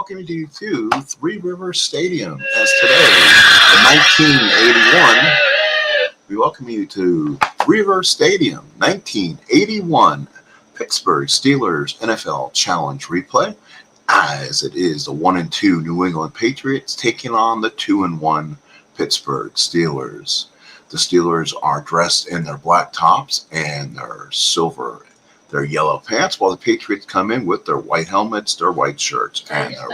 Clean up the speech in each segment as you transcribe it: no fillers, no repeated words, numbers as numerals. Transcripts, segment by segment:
welcoming you to Three Rivers Stadium as today, in 1981, we welcome you to Three Rivers Stadium, 1981, Pittsburgh Steelers NFL Challenge replay, as it is the 1-2 New England Patriots taking on the 2-1 Pittsburgh Steelers. The Steelers are dressed in their black tops and their yellow pants, while the Patriots come in with their white helmets, their white shirts, and their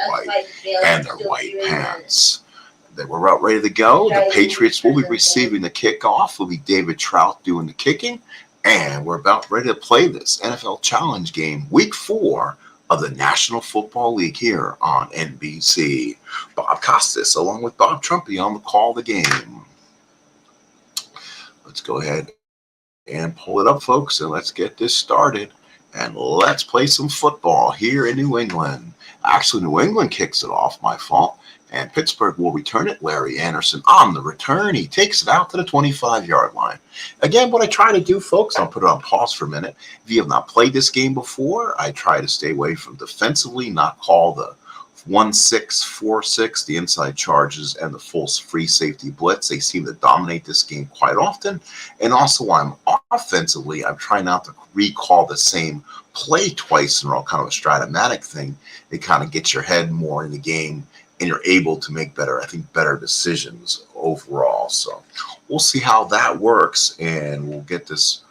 white pants. They were about ready to go. The Patriots will be receiving the kickoff. Will be David Trout doing the kicking, and we're about ready to play this NFL Challenge game, Week 4 of the National Football League here on NBC. Bob Costas, along with Bob Trumpy, on the call of the game. Let's go ahead and pull it up, folks, and let's get this started. And let's play some football here in New England. Actually, New England kicks it off, my fault. And Pittsburgh will return it. Larry Anderson on the return. He takes it out to the 25-yard line. Again, what I try to do, folks, I'll put it on pause for a minute. If you have not played this game before, I try to stay away from defensively, not call the 1-6-4-6, the inside charges, and the full free safety blitz. They seem to dominate this game quite often. And also, while I'm offensively, I'm trying not to recall the same play twice in a row, kind of a stratomatic thing. It kind of gets your head more in the game, and you're able to make better decisions overall. So we'll see how that works, and we'll get this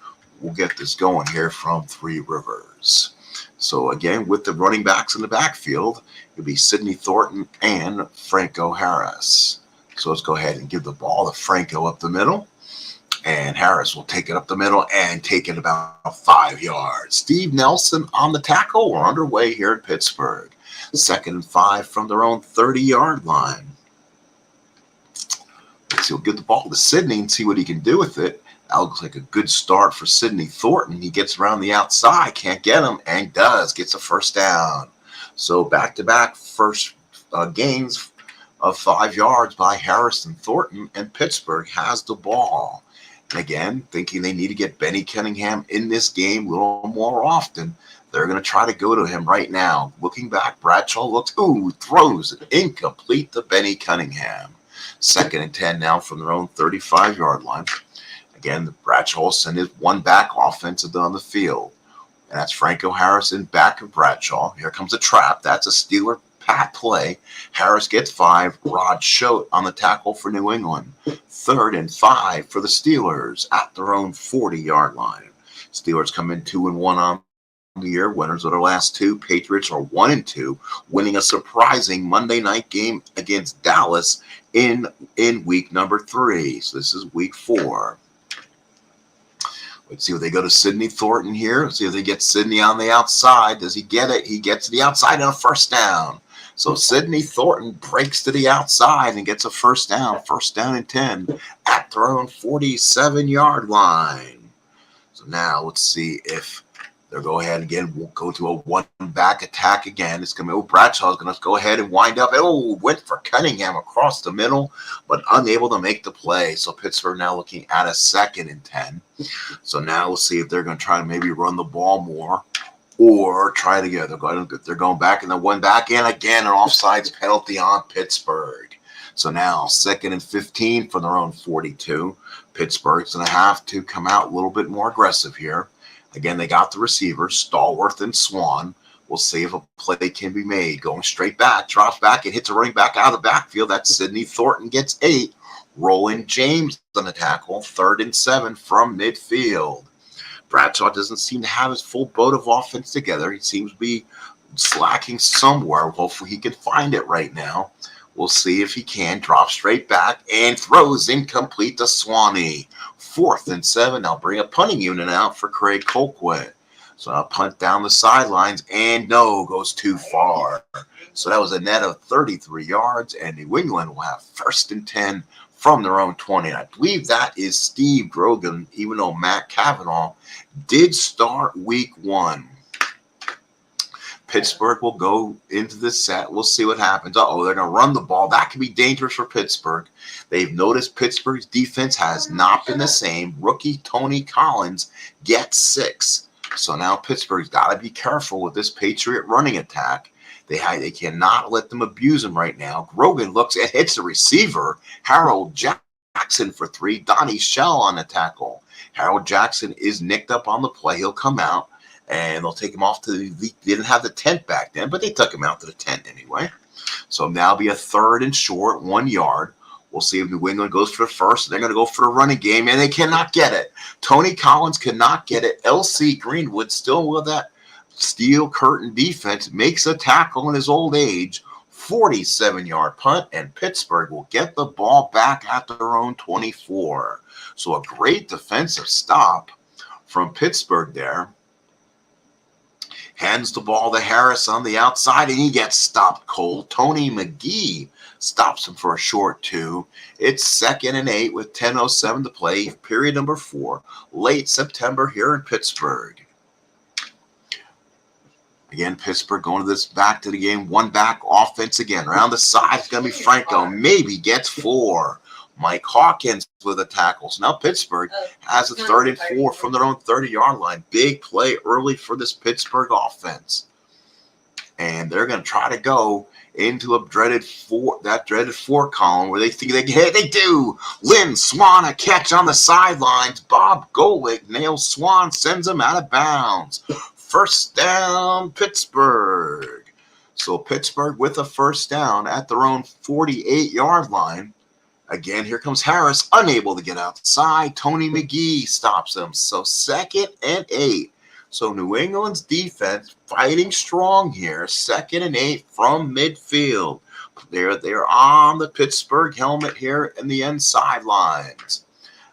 going here from Three Rivers. So again, with the running backs in the backfield, it'll be Sidney Thornton and Franco Harris. So let's go ahead and give the ball to Franco up the middle. And Harris will take it up the middle and take it about 5 yards. Steve Nelson on the tackle. We're underway here in Pittsburgh. 2nd and 5 from their own 30-yard line. Let's see, we'll give the ball to Sidney and see what he can do with it. That looks like a good start for Sidney Thornton. He gets around the outside, can't get him, and does. Gets a first down. So back-to-back first gains of 5 yards by Harris and Thornton, and Pittsburgh has the ball. And again, thinking they need to get Benny Cunningham in this game a little more often. They're going to try to go to him right now. Looking back, Bradshaw throws it incomplete to Benny Cunningham. 2nd and 10 now from their own 35-yard line. Again, the Bradshaw will send his one back offensive on the field. And that's Franco Harris in back of Bradshaw. Here comes a trap. That's a Steeler pat play. Harris gets 5. Rod Schote on the tackle for New England. 3rd and 5 for the Steelers at their own 40-yard line. Steelers come in 2-1 on the year. Winners of their last 2. Patriots are 1-2, winning a surprising Monday night game against Dallas in week number 3. So this is week 4. Let's see if they go to Sidney Thornton here. Let's see if they get Sidney on the outside. Does he get it? He gets to the outside and a first down. So Sidney Thornton breaks to the outside and gets a first down. 1st down and 10 at their own 47-yard line. So now let's see if they'll go ahead again. We'll go to a one-back attack again. It's going to be Bradshaw's going to go ahead and wind up. Went for Cunningham across the middle, but unable to make the play. So Pittsburgh now looking at a 2nd and 10. So now we'll see if they're going to try to maybe run the ball more or try to get. They're going back in the one back, and again an offsides penalty on Pittsburgh. So now 2nd and 15 from their own 42. Pittsburgh's going to have to come out a little bit more aggressive here. Again, they got the receivers, Stallworth and Swan. We'll see if a play can be made. Going straight back, drops back, and hits a running back out of the backfield. That's Sidney Thornton, gets 8. Roland James on the tackle, 3rd and 7 from midfield. Bradshaw doesn't seem to have his full boat of offense together. He seems to be slacking somewhere. Hopefully he can find it right now. We'll see if he can. Drop straight back and throws incomplete to Swanee. 4th and 7. I'll bring a punting unit out for Craig Colquitt. So I'll punt down the sidelines, and goes too far. So that was a net of 33 yards, and New England will have 1st and 10 from their own 20. And I believe that is Steve Grogan, even though Matt Cavanaugh did start week 1. Pittsburgh will go into the set. We'll see what happens. They're going to run the ball. That could be dangerous for Pittsburgh. They've noticed Pittsburgh's defense has not been the same. Rookie Tony Collins gets 6. So now Pittsburgh's got to be careful with this Patriot running attack. They cannot let them abuse him right now. Grogan looks and hits the receiver, Harold Jackson, for 3. Donnie Shell on the tackle. Harold Jackson is nicked up on the play. He'll come out, and they'll take him off to they didn't have the tent back then, but they took him out to the tent anyway. So now it'll be a 3rd and short, 1 yard. We'll see if New England goes for the first. They're going to go for the running game, and they cannot get it. Tony Collins cannot get it. L.C. Greenwood, still with that steel curtain defense, makes a tackle in his old age. 47-yard punt, and Pittsburgh will get the ball back at their own 24. So a great defensive stop from Pittsburgh there. Hands the ball to Harris on the outside, and he gets stopped cold. Tony McGee stops him for a short 2. It's 2nd and 8 with 10:07 to play, period number 4, late September here in Pittsburgh. Again, Pittsburgh going to this back to the game, 1 back offense again. Around the side, it's going to be Franco. Maybe gets 4. Mike Hawkins with the tackles. Now Pittsburgh has a 3rd and 4 from their own 30-yard line. Big play early for this Pittsburgh offense. And they're going to try to go into a dreaded 4 column where they think they can hit. They do. Lynn Swan, a catch on the sidelines. Bob Golick nails Swan, sends him out of bounds. 1st down, Pittsburgh. So Pittsburgh with a 1st down at their own 48-yard line. Again, here comes Harris, unable to get outside. Tony McGee stops him. So 2nd and 8. So New England's defense fighting strong here. 2nd and 8 from midfield. They're on the Pittsburgh helmet here in the end sidelines.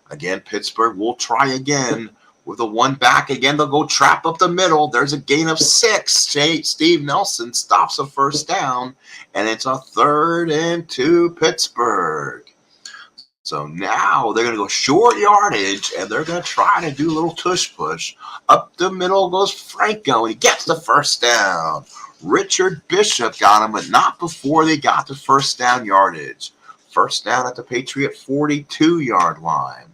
Again, Pittsburgh will try again with a 1 back. Again, they'll go trap up the middle. There's a gain of 6. Steve Nelson stops a 1st down, and it's a 3rd and 2 Pittsburgh. So now they're going to go short yardage, and they're going to try to do a little tush-push. Up the middle goes Franco, and he gets the 1st down. Richard Bishop got him, but not before they got the 1st down yardage. 1st down at the Patriot 42-yard line.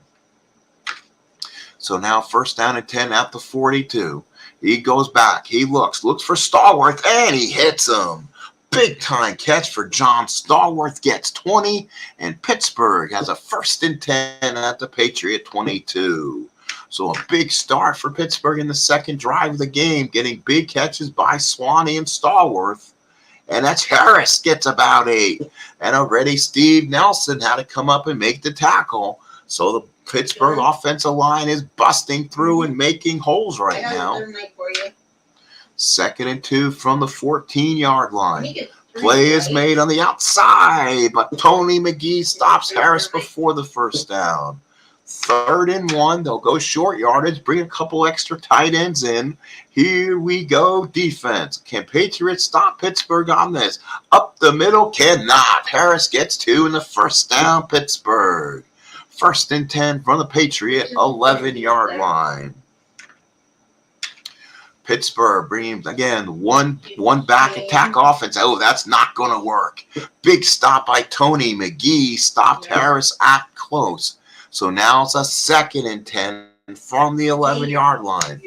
So now 1st down and 10 at the 42. He goes back. He looks for Stallworth, and he hits him. Big-time catch for John Stallworth, gets 20, and Pittsburgh has a 1st and 10 at the Patriot 22. So a big start for Pittsburgh in the 2nd drive of the game, getting big catches by Swanee and Stallworth. And that's Harris gets about 8. And already Steve Nelson had to come up and make the tackle. So the Pittsburgh offensive line is busting through and making holes right now. 2nd and 2 from the 14-yard line. Play is made on the outside, but Tony McGee stops Harris before the 1st down. 3rd and 1. They'll go short yardage, bring a couple extra tight ends in. Here we go, defense. Can Patriots stop Pittsburgh on this? Up the middle, cannot. Harris gets 2 in the 1st down, Pittsburgh. 1st and 10 from the Patriot 11-yard line. Pittsburgh bringing, again, one back attack offense. Oh, that's not going to work. Big stop by Tony McGee. Stopped Harris at close. So now it's a 2nd and 10 from the 11-yard line.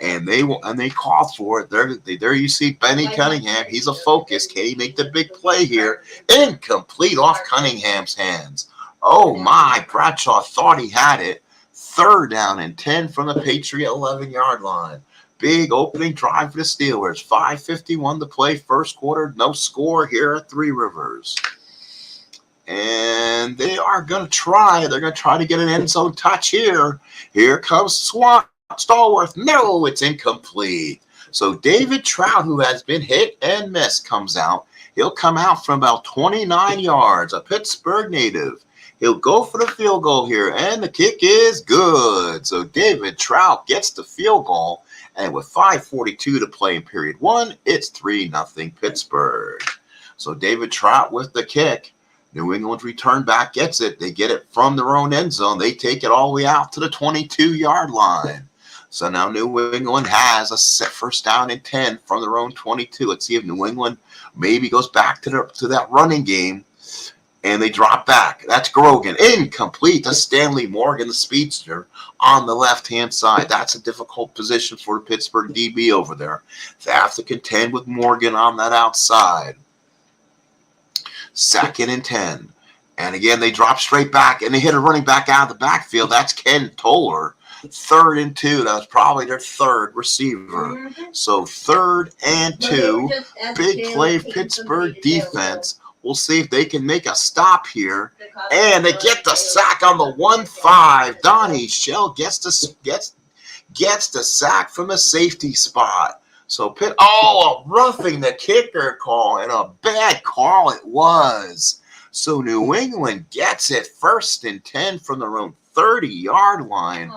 And they call for it. There you see Benny Cunningham. He's a focus. Can he make the big play here? Incomplete off Cunningham's hands. Oh, my. Bradshaw thought he had it. 3rd down and 10 from the Patriot 11-yard line. Big opening drive for the Steelers. 5:51 to play, 1st quarter. No score here at Three Rivers. And they are going to try. They're going to try to get an end zone touch here. Here comes Stallworth. No, it's incomplete. So David Trout, who has been hit and missed, comes out. He'll come out from about 29 yards, a Pittsburgh native. He'll go for the field goal here, and the kick is good. So David Trout gets the field goal. And with 5:42 to play in period 1, it's 3-0 Pittsburgh. So David Trout with the kick. New England return back gets it. They get it from their own end zone. They take it all the way out to the 22-yard line. So now New England has a set 1st down and 10 from their own 22. Let's see if New England maybe goes back to that running game. and they drop back. That's Grogan. Incomplete to Stanley Morgan, the speedster, on the left-hand side. That's a difficult position for the Pittsburgh DB over there. They have to contend with Morgan on that outside. 2nd and 10. And again, they drop straight back, and they hit a running back out of the backfield. That's Ken Toller. 3rd and 2. That was probably their 3rd receiver. So 3rd and 2. Big play, Pittsburgh defense. We'll see if they can make a stop here. And they get the sack on the 1-5. Donnie Shell gets the sack from a safety spot. So a roughing the kicker call, and a bad call it was. So New England gets it 1st and 10 from their own 30-yard line.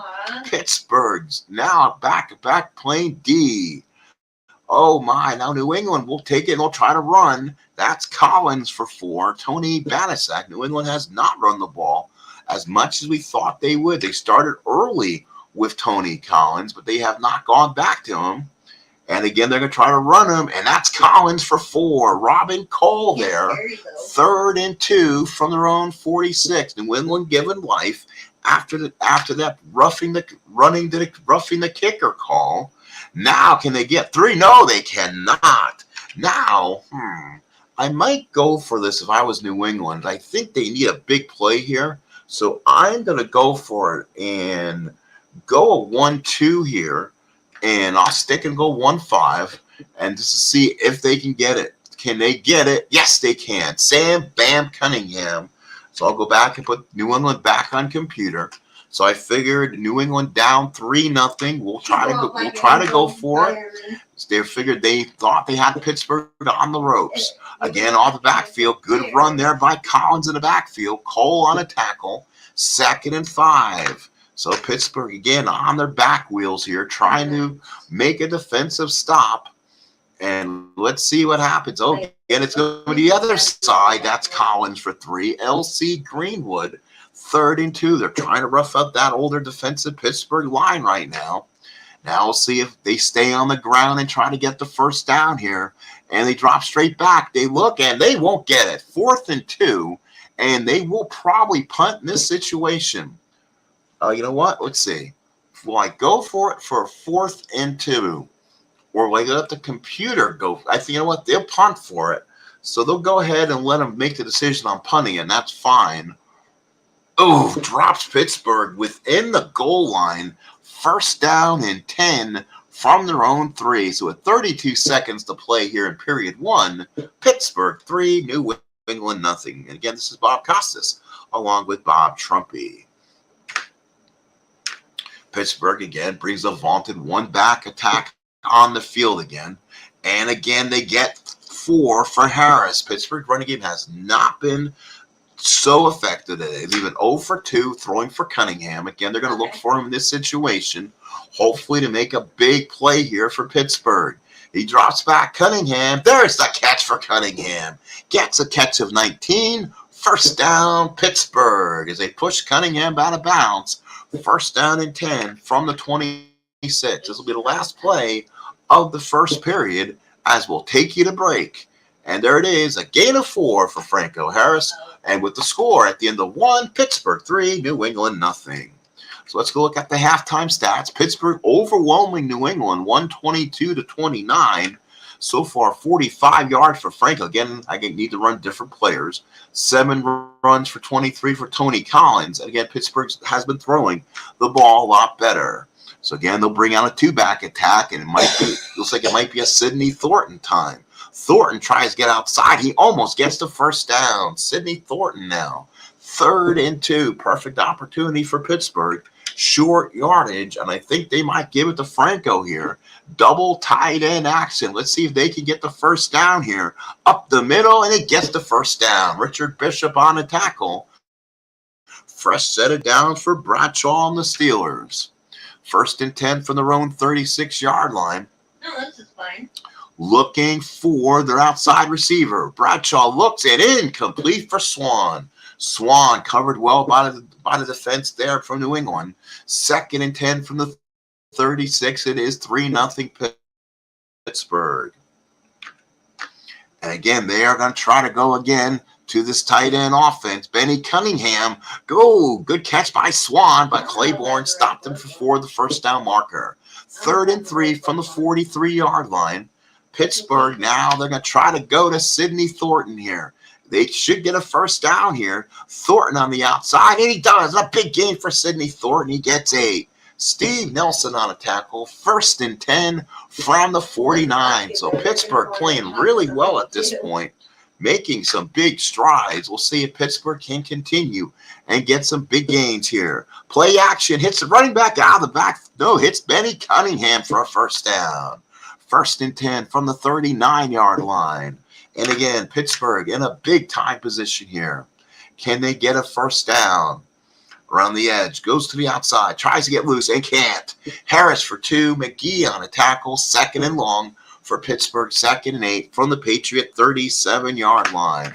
Pittsburgh's now back playing D. Oh my, now New England will take it and they'll try to run. That's Collins for 4. Tony Banaszak. New England has not run the ball as much as we thought they would. They started early with Tony Collins, but they have not gone back to him. And again, they're going to try to run him, and that's Collins for 4. Robin Cole there. 3rd and 2 from their own 46. New England given life after that roughing the kicker call. Now, can they get 3? No, they cannot. Now, I might go for this if I was New England. I think they need a big play here. So I'm going to go for it and go a 1-2 here. And I'll stick and go 1-5. And just to see if they can get it. Can they get it? Yes, they can. Sam Bam Cunningham. So I'll go back and put New England back on computer. So I figured New England down 3-0. We'll try to go for it. They figured they thought they had Pittsburgh on the ropes. Again, off the backfield. Good run there by Collins in the backfield. Cole on a tackle. 2nd and 5. So Pittsburgh, again, on their back wheels here, trying to make a defensive stop. And let's see what happens. Oh, and it's going to be the other side. That's Collins for 3. L.C. Greenwood, 3rd and 2. They're trying to rough up that older defensive Pittsburgh line right now. Now we'll see if they stay on the ground and try to get the 1st down here. And they drop straight back. They look, and they won't get it. 4th and 2. And they will probably punt in this situation. You know what? Let's see. Will I go for it for 4th and 2? Or will I let the computer go? I think, you know what? They'll punt for it. So they'll go ahead and let them make the decision on punting, and that's fine. Oh, drops Pittsburgh within the goal line. 1st down and 10 from their own 3. So with 32 seconds to play here in period 1, Pittsburgh 3, New England 0. And again, this is Bob Costas along with Bob Trumpy. Pittsburgh again brings a vaunted 1-back attack on the field again. And again, they get 4 for Harris. Pittsburgh running game has not been so effective today. They've been 0 for 2 throwing for Cunningham. Again, they're going to look for him in this situation, hopefully to make a big play here for Pittsburgh. He drops back. Cunningham. There's the catch for Cunningham. Gets a catch of 19. 1st down, Pittsburgh, as they push Cunningham out of bounds. 1st down and 10 from the 26. This will be the last play of the 1st period as we'll take you to break. And there it is, a gain of 4 for Franco Harris. And with the score at the end of 1, Pittsburgh 3, New England 0. So let's go look at the halftime stats. Pittsburgh overwhelming New England 122-29. So far, 45 yards for Franco. Again, I need to run different players. 7 runs for 23 for Tony Collins. And again, Pittsburgh has been throwing the ball a lot better. So again, they'll bring out a 2-back attack, and looks like it might be a Sidney Thornton time. Thornton tries to get outside. He almost gets the 1st down. Sidney Thornton now. 3rd and 2. Perfect opportunity for Pittsburgh. Short yardage, and I think they might give it to Franco here. Double tight end action. Let's see if they can get the 1st down here. Up the middle, and it gets the 1st down. Richard Bishop on a tackle. Fresh set of downs for Bradshaw and the Steelers. 1st and 10 from their own 36-yard line. No, this is fine. Looking for their outside receiver. Bradshaw looks and incomplete for Swan. Swan covered well by the defense there from New England. 2nd and 10 from the 36. It is 3-0 Pittsburgh. And again, they are going to try to go again to this tight end offense. Benny Cunningham, good catch by Swan, but Claiborne stopped him for the first down marker. 3rd and 3 from the 43-yard line. Pittsburgh now, they're going to try to go to Sidney Thornton here. They should get a first down here. Thornton on the outside, and he does. A big game for Sidney Thornton. He gets 8. Steve Nelson on a tackle. 1st and 10 from the 49. So Pittsburgh playing really well at this point, making some big strides. We'll see if Pittsburgh can continue and get some big gains here. Play action, hits the running back out of the back. No, hits Benny Cunningham for a first down. 1st and 10 from the 39-yard line. And again, Pittsburgh in a big-time position here. Can they get a first down? Around the edge, goes to the outside, tries to get loose and can't. Harris for 2, McGee on a tackle, 2nd and long for Pittsburgh, 2nd and 8 from the Patriot 37-yard line.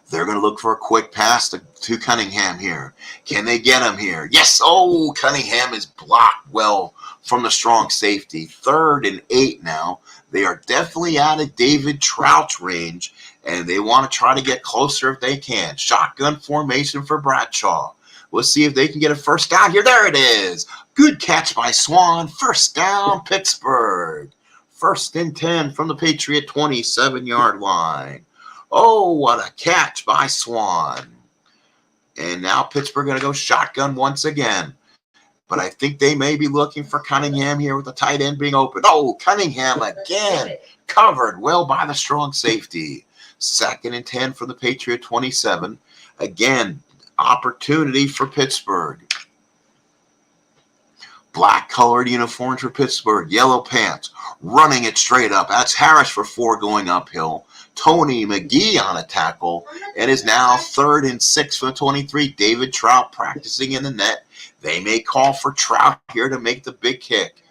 They're going to look for a quick pass to Cunningham here. Can they get him here? Yes. Oh, Cunningham is blocked well from the strong safety. 3rd and 8 now. They are definitely out of David Trout's range, and they want to try to get closer if they can. Shotgun formation for Bradshaw. We'll see if they can get a first down here. There it is. Good catch by Swan. First down, Pittsburgh. 1st and 10 from the Patriot 27-yard line. Oh, what a catch by Swan. And now Pittsburgh going to go shotgun once again. But I think they may be looking for Cunningham here with the tight end being open. Oh, Cunningham again. Covered well by the strong safety. 2nd and 10 for the Patriot 27. Again, opportunity for Pittsburgh. Black-colored uniforms for Pittsburgh. Yellow pants. Running it straight up. That's Harris for 4 going uphill. Tony McGee on a tackle. It is now 3rd and 6 for the 23. David Trout practicing in the net. They may call for Trout here to make the big kick.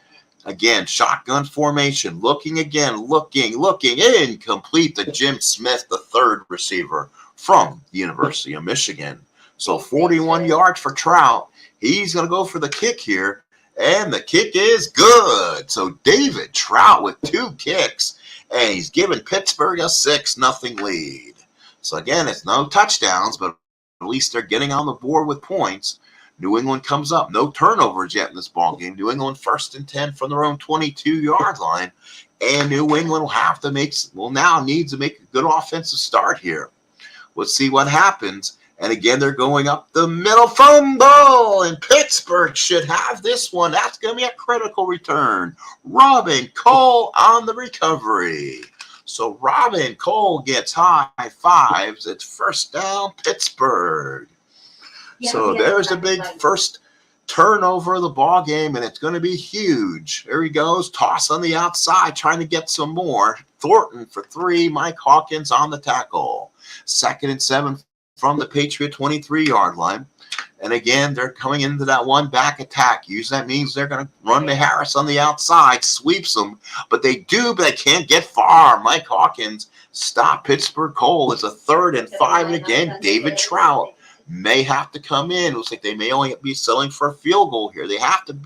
Again, shotgun formation. Looking again. Looking. Incomplete to Jim Smith, the 3rd receiver from the University of Michigan. So 41 yards for Trout. He's going to go for the kick here. And the kick is good. So David Trout with 2 kicks. And he's giving Pittsburgh a 6-0 lead. So again, it's no touchdowns, but at least they're getting on the board with points. New England comes up. No turnovers yet in this ball game. New England 1st and 10 from their own 22-yard line. And New England now needs to make a good offensive start here. Let's see what happens. And again, they're going up the middle. Fumble! And Pittsburgh should have this one. That's going to be a critical return. Robin Cole on the recovery. So Robin Cole gets high fives. It's first down, Pittsburgh. So there's a big first turnover of the ball game, and it's going to be huge. There he goes. Toss on the outside, trying to get some more. Thornton for 3. Mike Hawkins on the tackle. 2nd and 7 from the Patriot 23-yard line. And again, they're coming into that one back attack. Usually that means they're going to run to Harris on the outside, sweeps them. But they they can't get far. Mike Hawkins stopped Pittsburgh Cole. It's a 3rd and 5. And again, David Trout may have to come in. It looks like they may only be selling for a field goal here. They have to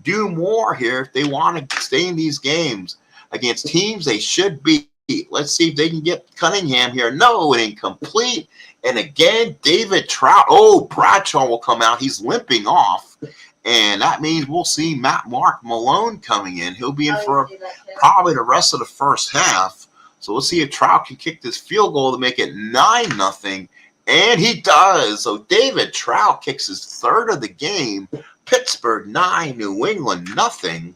do more here if they want to stay in these games against teams they should beat. Let's see if they can get Cunningham here. No, incomplete. And again, David Trout. Oh, Bradshaw will come out. He's limping off. And that means we'll see Mark Malone coming in. He'll be in for probably the rest of the first half. So we'll see if Trout can kick this field goal to make it 9-0. And he does. So David Trout kicks his 3rd of the game. Pittsburgh 9, New England 0.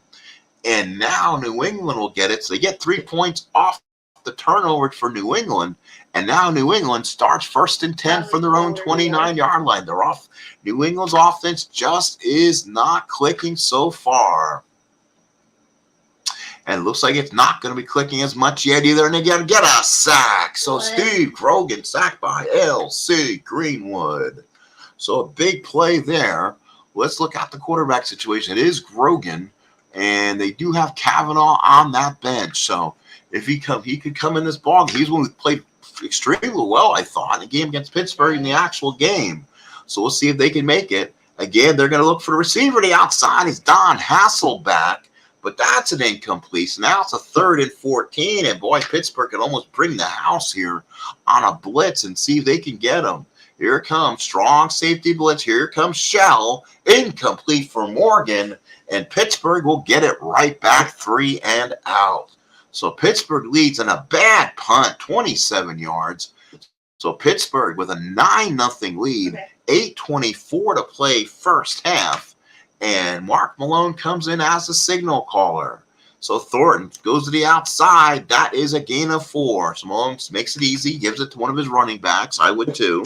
And now New England will get it. So they get 3 points off the turnover for New England. And now New England starts 1st and 10 from their own 29-yard line. They're off. New England's offense just is not clicking so far. And it looks like it's not going to be clicking as much yet either. And they're going to get a sack. So Steve Grogan sacked by L.C. Greenwood. So a big play there. Let's look at the quarterback situation. It is Grogan. And they do have Kavanaugh on that bench. So if he could come in this ball. He's one who played extremely well, I thought, in the game against Pittsburgh in the actual game. So we'll see if they can make it. Again, they're going to look for the receiver. The outside is Don Hasselback. but that's an incomplete. So now it's a 3rd and 14, and boy, Pittsburgh can almost bring the house here on a blitz and see if they can get him. Here comes strong safety blitz. Here comes Shell. Incomplete for Morgan, and Pittsburgh will get it right back 3 and out. So Pittsburgh leads in a bad punt, 27 yards. So Pittsburgh with a 9-0 lead, 8:24 to play first half. And Mark Malone comes in as the signal caller. So Thornton goes to the outside. That is a gain of 4. So Malone makes it easy, gives it to one of his running backs. I would too.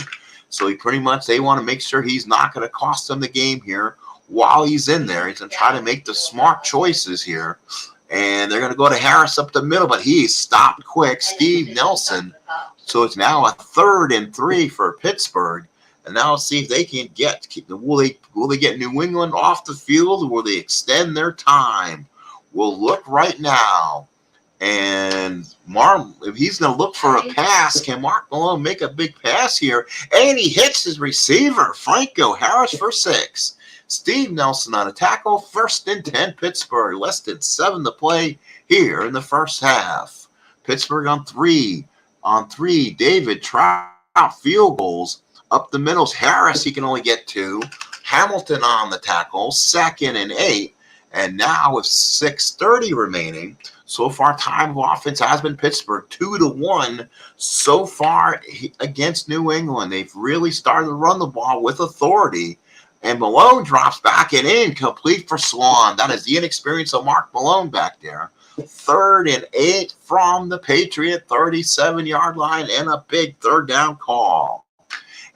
So he pretty much, they want to make sure he's not going to cost them the game here while he's in there. He's going to try to make the smart choices here. And they're going to go to Harris up the middle, but he's stopped quick. Steve Nelson. So it's now a 3rd and 3 for Pittsburgh. And now let's see if they can will they get New England off the field, or will they extend their time? We'll look right now. And if he's going to look for a pass, can Mark Malone make a big pass here? And he hits his receiver, Franco Harris, for 6. Steve Nelson on a tackle, 1st and 10 Pittsburgh. Less than 7 to play here in the first half. Pittsburgh on 3. On 3, David Trout field goals. Up the middles, Harris, he can only get 2. Hamilton on the tackle, 2nd and 8. And now with 6:30 remaining, so far time of offense has been Pittsburgh 2-1 so far against New England. They've really started to run the ball with authority. And Malone drops back and incomplete for Swan. That is the inexperience of Mark Malone back there. 3rd and 8 from the Patriot 37-yard line, and a big 3rd down call.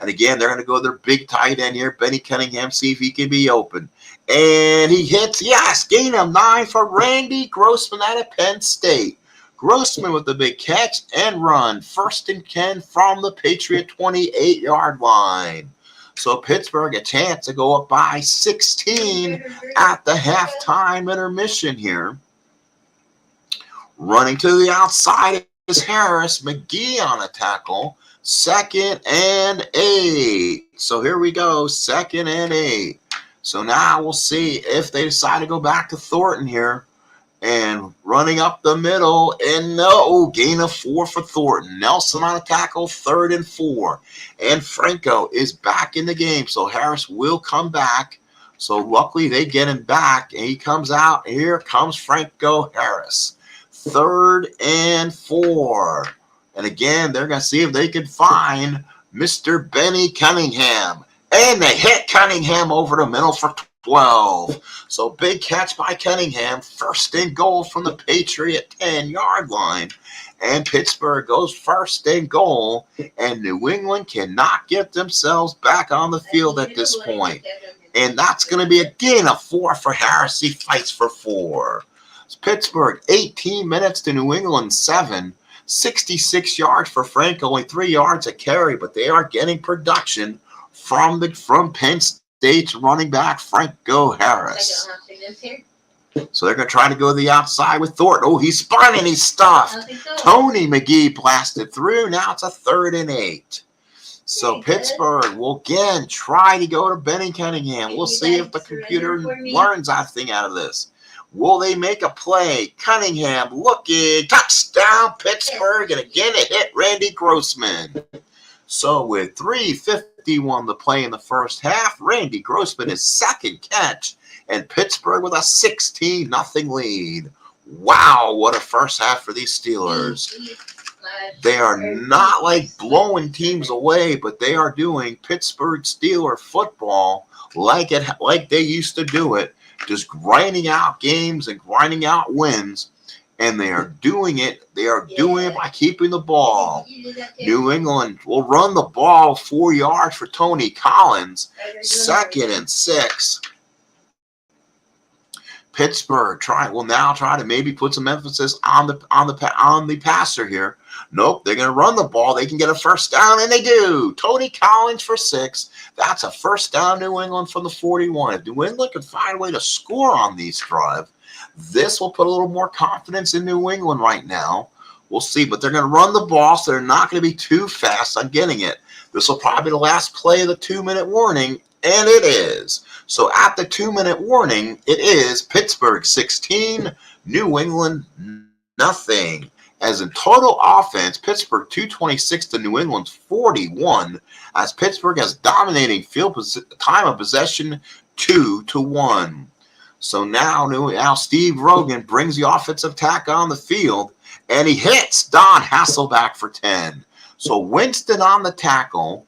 And again, they're going to go their big tight end here, Benny Cunningham, see if he can be open. And he hits, yes, gain of 9 for Randy Grossman out of Penn State. Grossman with the big catch and run. 1st and 10 from the Patriot 28-yard line. So Pittsburgh a chance to go up by 16 at the halftime intermission here. Running to the outside is Harris. McGee on a tackle. 2nd and 8. So here we go, 2nd and 8. So now we'll see if they decide to go back to Thornton here. And running up the middle, and no, gain of 4 for Thornton. Nelson on a tackle, 3rd and 4. And Franco is back in the game, so Harris will come back. So luckily they get him back, and he comes out. Here comes Franco Harris. 3rd and 4. And again, they're going to see if they can find Mr. Benny Cunningham. And they hit Cunningham over the middle for 12. So big catch by Cunningham. 1st and goal from the Patriot 10-yard line. And Pittsburgh goes 1st and goal. And New England cannot get themselves back on the field at this point. And that's going to be a gain of 4 for Harris. He fights for 4. It's Pittsburgh 18 minutes to New England 7. 66 yards for Frank, only 3 yards a carry, but they are getting production from Penn State's running back, Franco Harris. So they're going to try to go to the outside with Thornton. Oh, he's spun and he's stuffed. Tony McGee blasted through. Now it's a 3rd and 8. So Pittsburgh will again try to go to Benny Cunningham. We'll see if the computer learns anything out of this. Will they make a play? Cunningham looking. Touchdown, Pittsburgh. And again, it hit Randy Grossman. So with 3:51 to play in the first half, Randy Grossman is 2nd catch. And Pittsburgh with a 16-0 lead. Wow, what a first half for these Steelers. They are not like blowing teams away, but they are doing Pittsburgh Steeler football like they used to do it. Just grinding out games and grinding out wins, and they are doing it. They are doing it by keeping the ball. New England will run the ball 4 yards for Tony Collins. 2nd and 6. Pittsburgh will now try to maybe put some emphasis on the passer here. Nope, they're going to run the ball. They can get a 1st down, and they do. Tony Collins for 6. That's a 1st down, New England from the 41. If New England can find a way to score on these drive, this will put a little more confidence in New England right now. We'll see, but they're going to run the ball, so they're not going to be too fast on getting it. This will probably be the last play of the 2-minute warning, And it is. So at the 2-minute warning, it is Pittsburgh 16, New England nothing. As in total offense, Pittsburgh 226 to New England's 41, as Pittsburgh has dominating time of possession 2-1. So now Steve Rogan brings the offensive attack on the field, and he hits Don Hasselback for 10. So Winston on the tackle.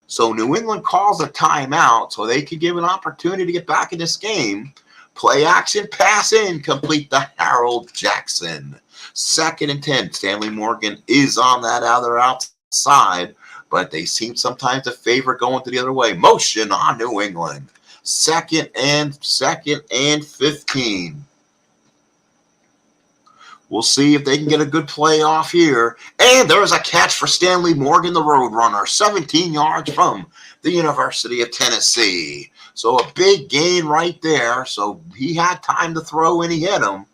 So New England calls a timeout so they could give an opportunity to get back in this game. Play action, pass in, complete to Harold Jackson. 2nd and 10. Stanley Morgan is on that other outside, but they seem sometimes to favor going to the other way. Motion on New England. 2nd and 15. We'll see if they can get a good play off here. And there's a catch for Stanley Morgan, the Roadrunner, 17 yards from the University of Tennessee. So a big gain right there. So he had time to throw and he hit him.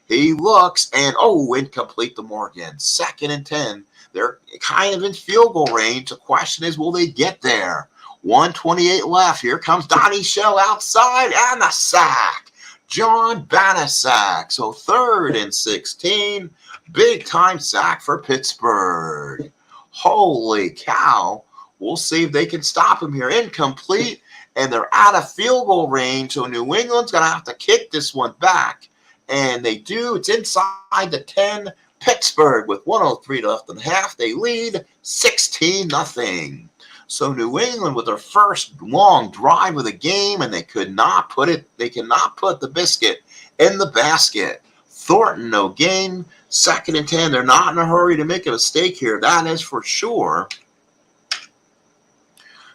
He looks and, incomplete to Morgan. 2nd and 10. They're kind of in field goal range. The question is, will they get there? 1:28 left. Here comes Donnie Shell outside and the sack. John Banasack. So 3rd and 16. Big time sack for Pittsburgh. Holy cow. We'll see if they can stop him here. Incomplete. And they're out of field goal range. So New England's going to have to kick this one back. And they do. It's inside the 10. Pittsburgh with 1:03 left in the half. They lead 16-0. So New England with their first long drive of the game, and they cannot put the biscuit in the basket. Thornton, no gain. 2nd and 10. They're not in a hurry to make a mistake here. That is for sure.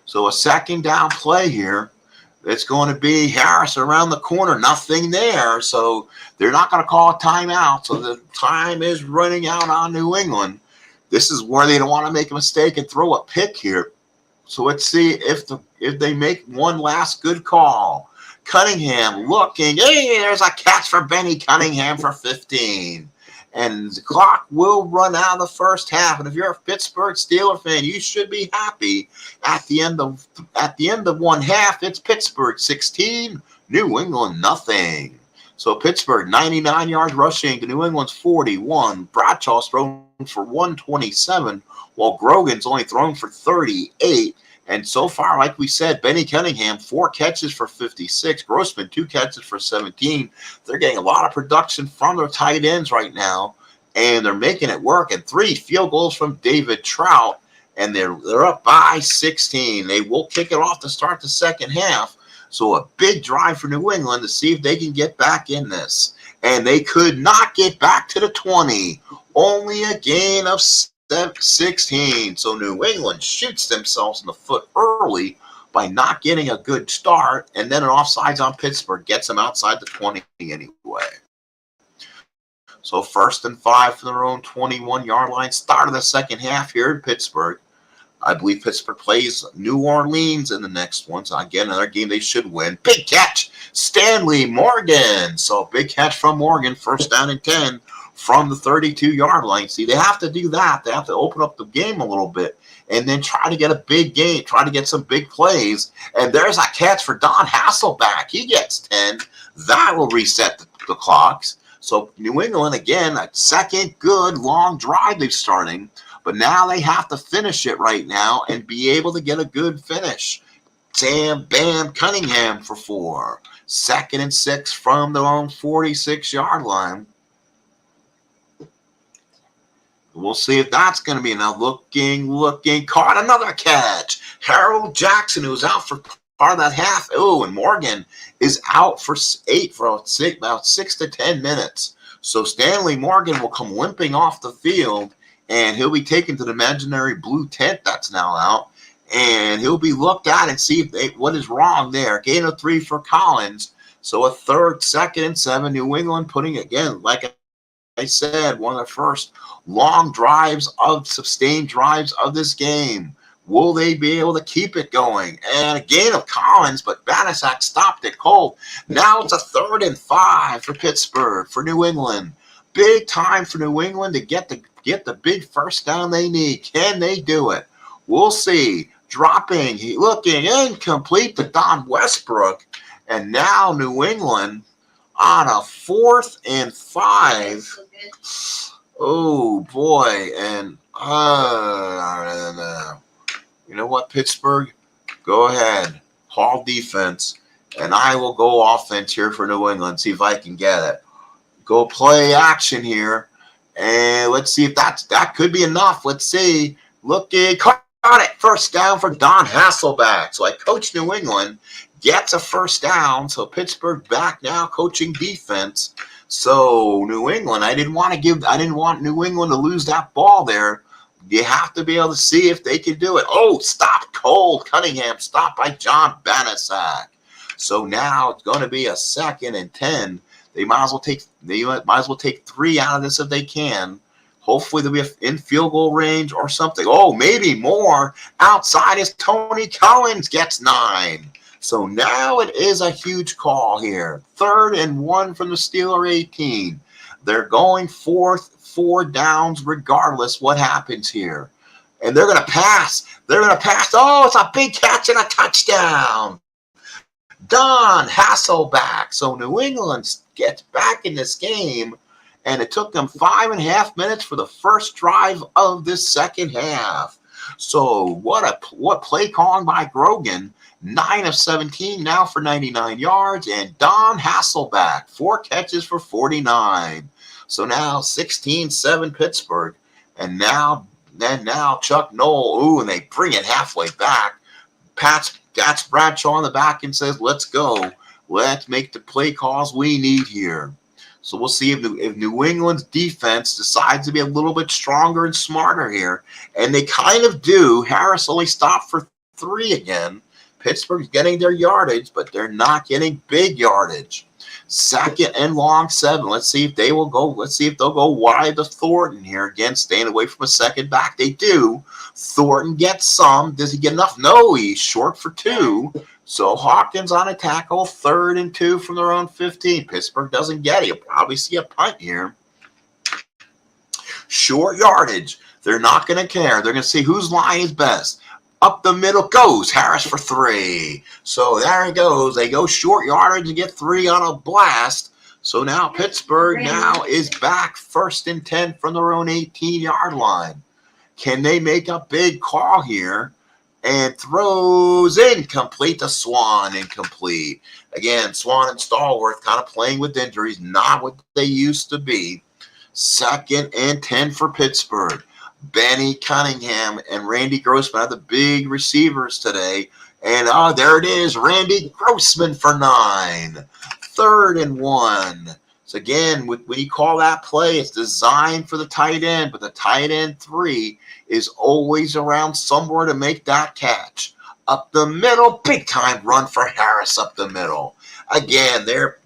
So a 2nd down play here. It's going to be Harris around the corner. Nothing there. So they're not going to call a timeout. So the time is running out on New England. This is where they don't want to make a mistake and throw a pick here. So let's see if they make one last good call. Cunningham looking. Hey, there's a catch for Benny Cunningham for 15. And the clock will run out of the first half. And if you're a Pittsburgh Steelers fan, you should be happy. At the end of one half, it's Pittsburgh 16, New England nothing. So Pittsburgh 99 yards rushing to New England's 41. Bradshaw's thrown for 127, while Grogan's only thrown for 38. And so far, like we said, Benny Cunningham, 4 catches for 56. Grossman, 2 catches for 17. They're getting a lot of production from their tight ends right now, and they're making it work. And 3 field goals from David Trout, and they're up by 16. They will kick it off to start the second half. So a big drive for New England to see if they can get back in this. And they could not get back to the 20. Only a gain of 16. So New England shoots themselves in the foot early by not getting a good start, and then an offsides on Pittsburgh gets them outside the 20 anyway. So 1st and 5 from their own 21-yard line. Start of the second half here in Pittsburgh. I believe Pittsburgh plays New Orleans in the next one. So again, another game they should win. Big catch, Stanley Morgan. So big catch from Morgan, 1st down and 10. From the 32-yard line. See, they have to do that. They have to open up the game a little bit and then try to get a big game, try to get some big plays. And there's a catch for Don Hasselback. He gets 10. That will reset the clocks. So New England, again, a second good long drive they're starting. But now they have to finish it right now and be able to get a good finish. Bam Cunningham for 4. 2nd and 6 from their own 46-yard line. We'll see if that's going to be enough. Looking, caught another catch. Harold Jackson, who's out for part of that half. Oh, and Morgan is out for about 6 to 10 minutes. So Stanley Morgan will come limping off the field, and he'll be taken to the imaginary blue tent that's now out, and he'll be looked at and see what is wrong there. Gain of 3 for Collins. So a 2nd and 7. New England putting, again, like I said, one of the first long sustained drives of this game. Will they be able to keep it going? And a gain of Collins, but Banasack stopped it cold. Now it's a 3rd and 5 for Pittsburgh, for New England. Big time for New England to get the big first down they need. Can they do it? We'll see. dropping, looking incomplete to Don Westbrook. And now New England on a 4th and 5. Oh, boy. And you know what, Pittsburgh? Go ahead. Haul defense. And I will go offense here for New England. See if I can get it. Go play action here. And let's see if that could be enough. Let's see. Looking. Caught it. First down for Don Hasselback. So I coach New England. Gets a first down. So Pittsburgh back now coaching defense. So New England, I didn't want New England to lose that ball there. You have to be able to see if they can do it. Oh, stop cold. Cunningham stopped by John Banasak. So now it's going to be a 2nd and 10. They might as well take 3 out of this if they can. Hopefully they'll be in field goal range or something. Oh, maybe more. Outside is Tony Collins, gets 9. So now it is a huge call here. 3rd and 1 from the Steeler 18. They're going 4 downs regardless what happens here. And they're going to pass. Oh, it's a big catch and a touchdown. Don Hasselback. So New England gets back in this game, and it took them 5.5 minutes for the first drive of this second half. So what play calling by Grogan. 9 of 17 now for 99 yards, and Don Hasselback 4 catches for 49. So now 16-7 Pittsburgh, and now Chuck Noll. Ooh, and they bring it halfway back. That's Bradshaw on the back and says, let's go. Let's make the play calls we need here. So we'll see if New England's defense decides to be a little bit stronger and smarter here. And they kind of do. Harris only stopped for 3 again. Pittsburgh's getting their yardage, but they're not getting big yardage. 2nd and long 7. Let's see if they'll go wide to Thornton here. Again, staying away from a second back. They do. Thornton gets some. Does he get enough? No, he's short for 2. So Hawkins on a tackle. 3rd and 2 from their own 15. Pittsburgh doesn't get it. You'll probably see a punt here. Short yardage. They're not going to care. They're going to see whose line is best. Up the middle goes Harris for 3. So there he goes. They go short yardage and get 3 on a blast. So now Pittsburgh now is back 1st and 10 from their own 18-yard line. Can they make a big call here? And throws incomplete to Swan. Incomplete. Again, Swan and Stallworth kind of playing with injuries. Not what they used to be. 2nd and 10 for Pittsburgh. Benny Cunningham and Randy Grossman are the big receivers today. And there it is, Randy Grossman for 9. 3rd and 1. So again, when you call that play, it's designed for the tight end, but the tight end 3 is always around somewhere to make that catch. Up the middle, big time run for Harris up the middle. Again, they're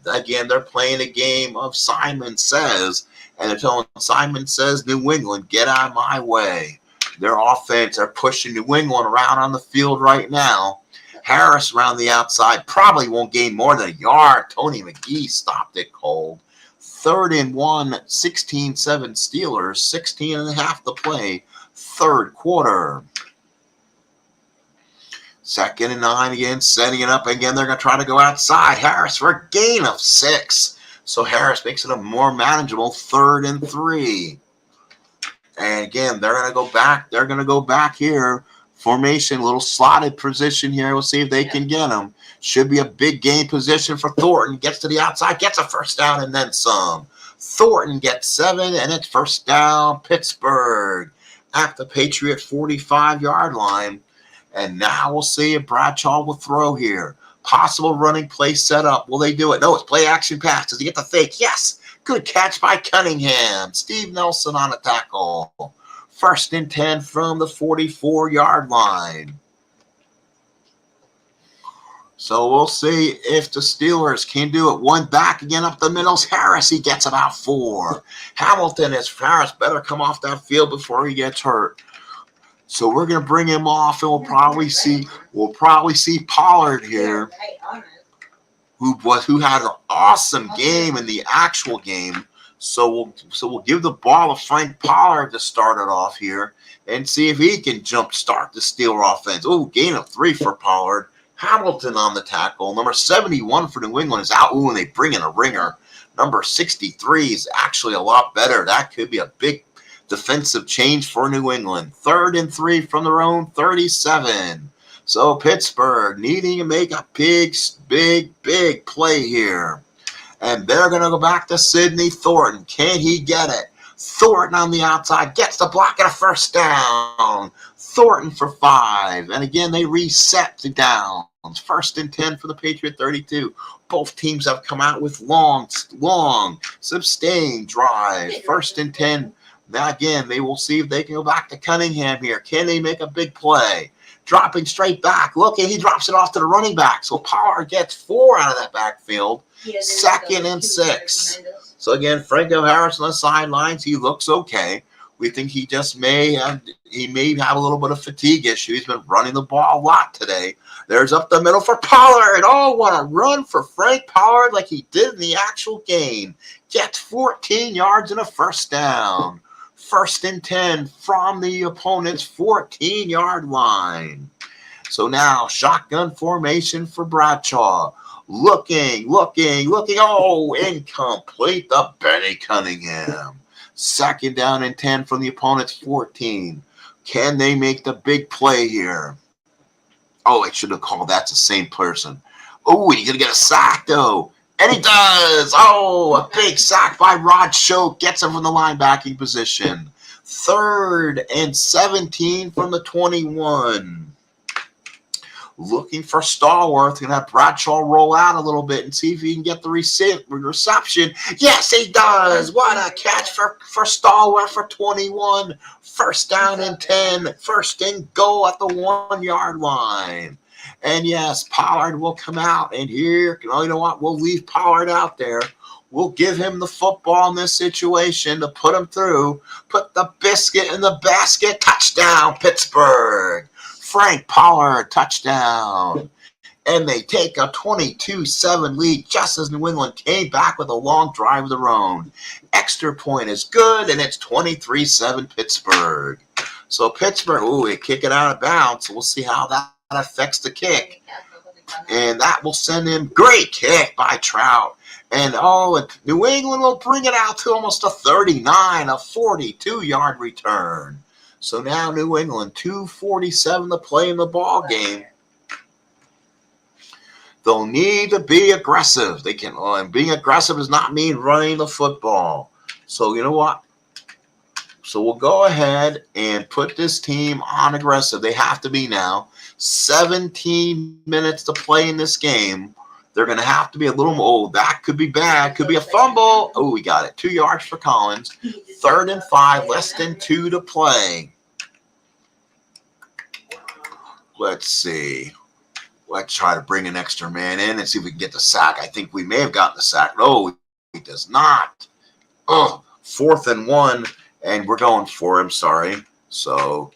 playing a game of Simon Says. And they're telling Simon Says, New England, get out of my way. Their offense are pushing New England around on the field right now. Harris around the outside probably won't gain more than a yard. Tony McGee stopped it cold. 3rd and 1, 16-7 Steelers, 16.5 to play, 3rd quarter. 2nd and 9 again, setting it up again. They're going to try to go outside. Harris for a gain of 6. So Harris makes it a more manageable 3rd and 3. And again, they're going to go back. They're going to go back here. Formation, little slotted position here. We'll see if they can get him. Should be a big game position for Thornton. Gets to the outside, gets a first down, and then some. Thornton gets 7, and it's first down. Pittsburgh at the Patriot 45-yard line. And now we'll see if Bradshaw will throw here. Possible running play set up. Will they do it? No, it's play action pass. Does he get the fake? Yes. Good catch by Cunningham. Steve Nelson on a tackle. 1st and 10 from the 44-yard line. So we'll see if the Steelers can do it. One back again up the middle. Harris, he gets about 4. Harris better come off that field before he gets hurt. So we're going to bring him off, and we'll probably see Pollard here, who had an awesome game in the actual game. So we'll give the ball to Frank Pollard to start it off here and see if he can jumpstart the Steeler offense. Oh, gain of 3 for Pollard. Hamilton on the tackle. Number 71 for New England is out. Ooh, and they bring in a ringer. Number 63 is actually a lot better. That could be a big defensive change for New England. 3rd and 3 from their own 37. So Pittsburgh needing to make a big play here. And they're going to go back to Sidney Thornton. Can he get it? Thornton on the outside gets the block and a first down. Thornton for 5. And again, they reset the downs. 1st and 10 for the Patriot 32. Both teams have come out with long, sustained drive. 1st and 10. Now again, they will see if they can go back to Cunningham here. Can they make a big play? Dropping straight back. Look, he drops it off to the running back. So Pollard gets 4 out of that backfield. 2nd and 6. So again, Franco Harris on the sidelines. He looks okay. We think he just may have a little bit of fatigue issue. He's been running the ball a lot today. There's up the middle for Pollard. Oh, what a run for Frank Pollard like he did in the actual game. Gets 14 yards and a first down. 1st and 10 from the opponent's 14-yard line. So now shotgun formation for Bradshaw. Looking. Oh, incomplete to Benny Cunningham. 2nd down and 10 from the opponent's 14. Can they make the big play here? Oh, I should have called that the same person. Oh, he's going to get a sack, though. And he does. Oh, a big sack by Rod Choate. Gets him from the linebacking position. 3rd and 17 from the 21. Looking for Stallworth. Going to have Bradshaw roll out a little bit and see if he can get the reception. Yes, he does. What a catch for Stallworth for 21. 1st down and 10. 1st and goal at the 1-yard line. And yes, Pollard will come out. And here, you know what? We'll leave Pollard out there. We'll give him the football in this situation to put him through. Put the biscuit in the basket. Touchdown, Pittsburgh. Frank Pollard, touchdown. And they take a 22-7 lead just as New England came back with a long drive of their own. Extra point is good, and it's 23-7 Pittsburgh. So Pittsburgh, they kick it out of bounds. So we'll see how that affects the kick. And that will send him great kick by Trout. And New England will bring it out to almost a 39, a 42-yard return. So now New England, 2:47 to play in the ball game. They'll need to be aggressive. They can, and being aggressive does not mean running the football. So you know what? So we'll go ahead and put this team on aggressive. They have to be now. 17 minutes to play in this game. They're going to have to be a little more. Oh, that could be bad. Could be a fumble. Oh, we got it. 2 yards for Collins. 3rd and 5. Less than 2 to play. Let's see. Let's try to bring an extra man in and see if we can get the sack. I think we may have gotten the sack. No, he does not. 4th and 1. And we're going for him. Sorry. So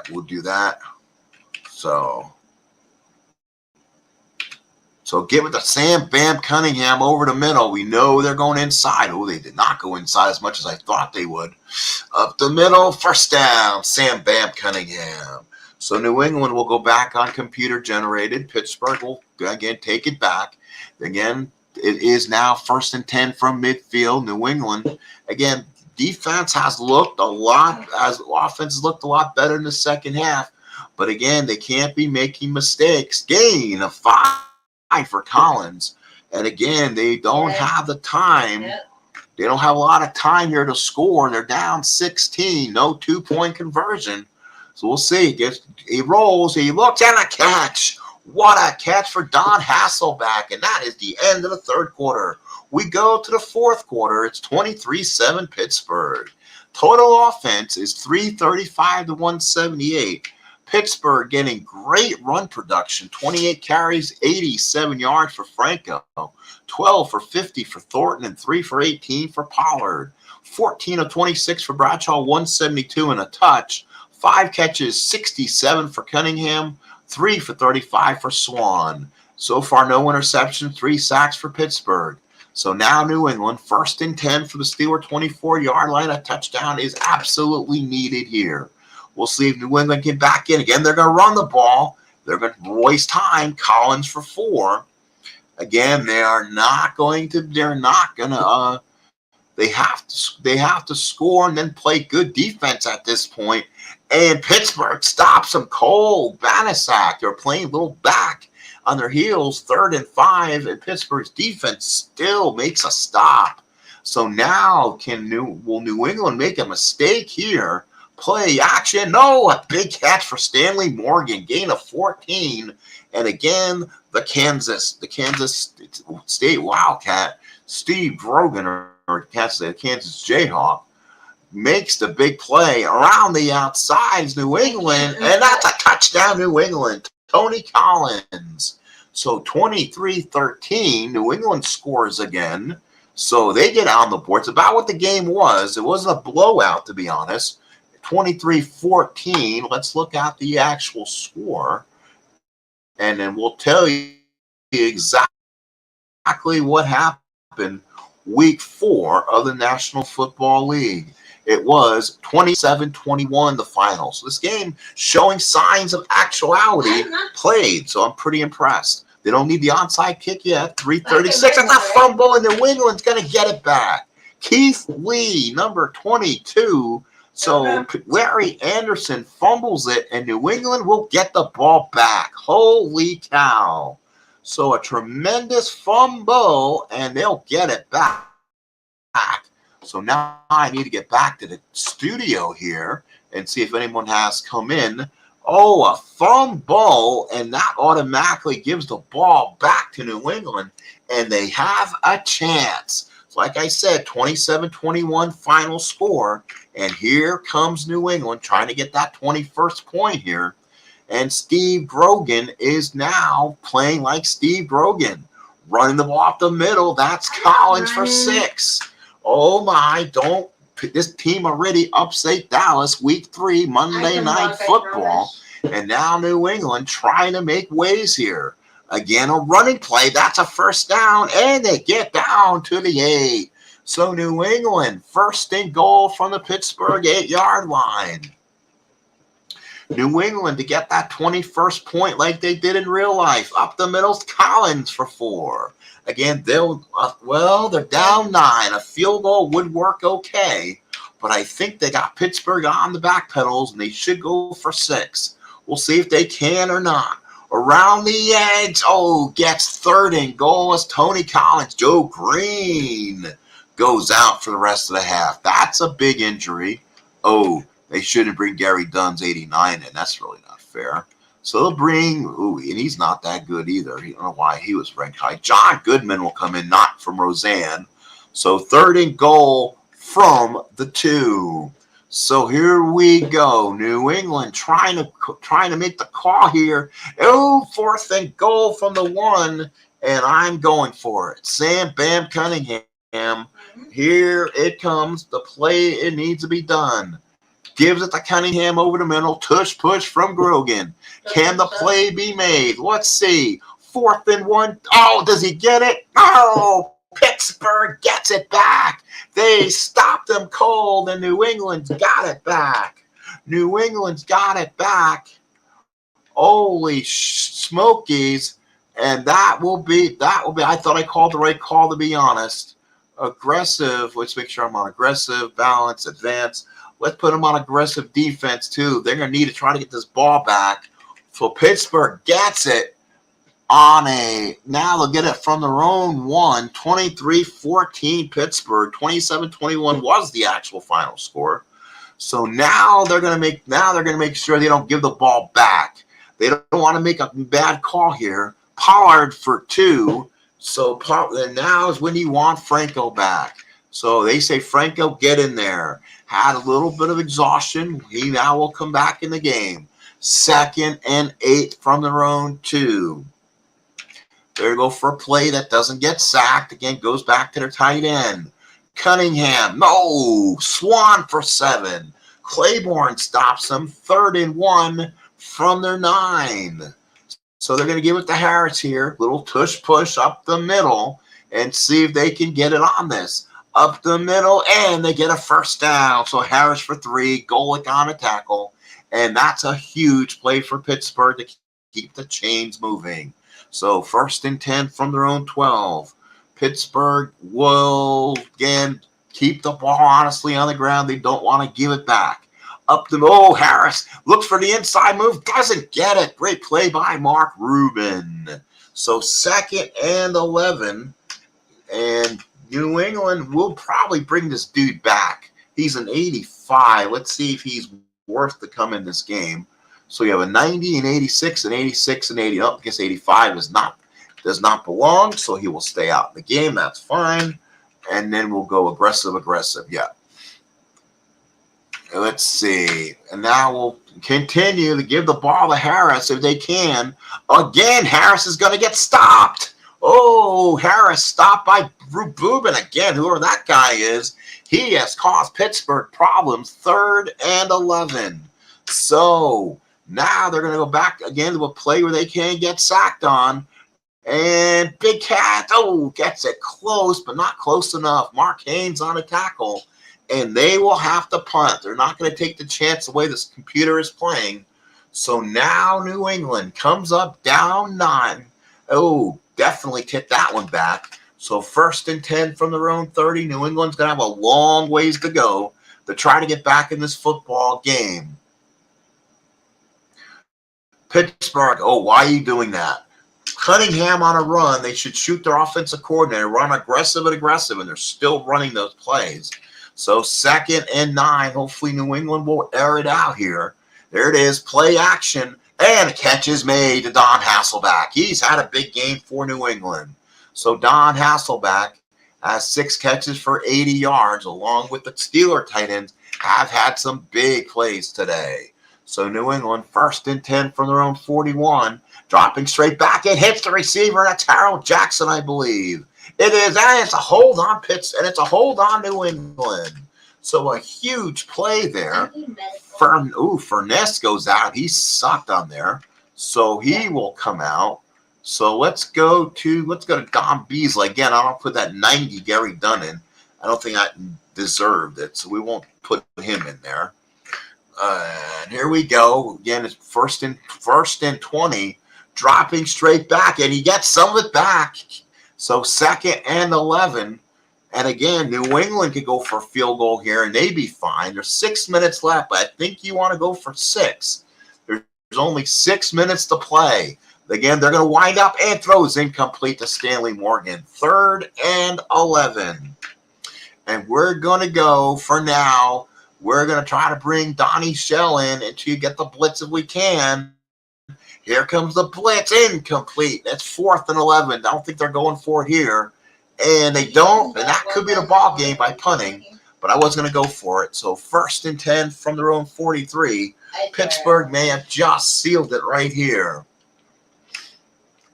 we'll do that. So give it to Sam Bam Cunningham over the middle. We know they're going inside. Oh, they did not go inside as much as I thought they would. Up the middle, 1st down, Sam Bam Cunningham. So New England will go back on computer generated. Pittsburgh will again take it back. Again, it is now 1st and 10 from midfield. New England, again, defense has looked a lot, as offense has looked a lot better in the second half. But again, they can't be making mistakes. Gain of 5 for Collins. And again, they don't have the time. They don't have a lot of time here to score. They're down 16. No 2-point conversion. So we'll see. He rolls. He looks, and a catch. What a catch for Don Hasselback. And that is the end of the 3rd quarter. We go to the 4th quarter. It's 23-7 Pittsburgh. Total offense is 335 to 178. Pittsburgh getting great run production. 28 carries, 87 yards for Franco. 12 for 50 for Thornton and 3 for 18 for Pollard. 14 of 26 for Bradshaw, 172 and a touch. 5 catches, 67 for Cunningham. 3 for 35 for Swan. So far, no interception, 3 sacks for Pittsburgh. So now New England, 1st and 10 for the Steelers 24-yard line. A touchdown is absolutely needed here. We'll see if New England get back in. Again, they're going to run the ball. They're going to waste time. Collins for 4. Again, they're not going to they have to score and then play good defense at this point. And Pittsburgh stops them cold. Banasak, they're playing a little back on their heels, 3rd and 5, and Pittsburgh's defense still makes a stop. So now will New England make a mistake here? Play action. No, a big catch for Stanley Morgan, gain of 14. And again, the Kansas State Wildcat, Steve Grogan, or Kansas Jayhawk, makes the big play around the outside. New England, and that's a touchdown, New England. Tony Collins. So 23-13, New England scores again. So they get on the board. It's about what the game was. It wasn't a blowout, to be honest. 23-14. Let's look at the actual score, and then we'll tell you exactly what happened week 4 of the National Football League. It was 27-21, the final. So this game showing signs of actuality played. So I'm pretty impressed. They don't need the onside kick yet. 3:36. It's a fumble, and New England's going to get it back. Keith Lee, number 22. So Larry Anderson fumbles it, and New England will get the ball back. Holy cow. So a tremendous fumble, and they'll get it back. So now I need to get back to the studio here and see if anyone has come in. Oh, a fumble, and that automatically gives the ball back to New England, and they have a chance. So like I said, 27-21 final score, and here comes New England trying to get that 21st point here. And Steve Grogan is now playing like Steve Grogan, running the ball off the middle. That's Collins for 6. Oh my, this team already upset Dallas week 3, Monday Night Football. And now New England trying to make ways here. Again, a running play. That's a first down, and they get down to the 8. So New England, 1st and goal from the Pittsburgh 8-yard line. New England to get that 21st point like they did in real life. Up the middle, Collins for 4. Again, they're down 9. A field goal would work okay, but I think they got Pittsburgh on the back pedals, and they should go for 6. We'll see if they can or not. Around the edge, gets 3rd and goal as Tony Collins. Joe Green goes out for the rest of the half. That's a big injury. They shouldn't bring Gary Dunn's 89 in. That's really not fair. So they'll bring, and he's not that good either. I don't know why he was ranked high. John Goodman will come in, not from Roseanne. So 3rd and goal from the 2. So here we go. New England trying to make the call here. 4th and goal from the 1, and I'm going for it. Sam Bam Cunningham. Here it comes. The play, it needs to be done. Gives it to Cunningham over the middle. Tush push from Grogan. Can the play be made? Let's see. 4th and 1. Does he get it? Pittsburgh gets it back. They stopped them cold, and New England's got it back. New England's got it back. Holy smokies. And that will be, I thought I called the right call, to be honest. Aggressive. Let's make sure I'm on aggressive, balance, advance. Let's put them on aggressive defense, too. They're going to need to try to get this ball back. So Pittsburgh gets it on now they'll get it from their own 1. 23-14 Pittsburgh. 27-21 was the actual final score. So now they're going to make sure they don't give the ball back. They don't want to make a bad call here. Pollard for 2. So now is when you want Franco back. So they say, Franco, get in there. Had a little bit of exhaustion. He now will come back in the game. 2nd and 8 from their own 2. There you go for a play that doesn't get sacked. Again, goes back to their tight end. Cunningham. No. Swan for 7. Claiborne stops them. 3rd and 1 from their 9. So they're going to give it to Harris here. Little tush push up the middle. and see if they can get it on this. Up the middle, and they get a first down. So Harris for 3, Golick on a tackle. And that's a huge play for Pittsburgh to keep the chains moving. So 1st and 10 from their own 12. Pittsburgh will, again, keep the ball honestly on the ground. They don't want to give it back. Up the Harris looks for the inside move, doesn't get it. Great play by Mark Rubin. So 2nd and 11, and New England will probably bring this dude back. He's an 85. Let's see if he's worth to come in this game. So you have a 90 and 86 and 86 and 80. I guess 85 does not belong, so he will stay out in the game. That's fine. And then we'll go aggressive. Yeah. Let's see. And now we'll continue to give the ball to Harris if they can. Again, Harris is going to get stopped. Oh, Harris stopped by Rubin again, whoever that guy is. He has caused Pittsburgh problems. 3rd and 11. So now they're going to go back again to a play where they can't get sacked on. And Big Cat, gets it close, but not close enough. Mark Haynes on a tackle. And they will have to punt. They're not going to take the chance the way this computer is playing. So now New England comes up down 9. Definitely hit that one back. So 1st and 10 from their own 30. New England's going to have a long ways to go to try to get back in this football game. Pittsburgh, why are you doing that? Cunningham on a run. They should shoot their offensive coordinator, run aggressive, and they're still running those plays. So 2nd and 9. Hopefully New England will air it out here. There it is. Play action. And a catch is made to Don Hasselbeck. He's had a big game for New England. So Don Hasselbeck has 6 catches for 80 yards, along with the Steeler tight ends have had some big plays today. So New England 1st and 10 from their own 41. Dropping straight back. It hits the receiver. That's Harold Jackson, I believe. It is, and it's a hold on Pitts, and it's a hold on New England. So a huge play there. Furness goes out. He sucked on there. So he will come out. So let's go to Don Beasley. Again, I don't put that 90 Gary Dunn in. I don't think I deserved it, so we won't put him in there. And here we go. Again, it's first and 20. Dropping straight back, and he gets some of it back. So 2nd and 11. And again, New England could go for a field goal here, and they'd be fine. There's 6 minutes left, but I think you want to go for 6. There's only 6 minutes to play. Again, they're going to wind up and throws incomplete to Stanley Morgan. 3rd and 11. And we're going to go for now. We're going to try to bring Donnie Shell in until you get the blitz if we can. Here comes the blitz, incomplete. That's 4th and 11. I don't think they're going for it here. And they don't, and that could be the ball game by punting, but I was going to go for it. So 1st and 10 from their own 43. Pittsburgh may have just sealed it right here.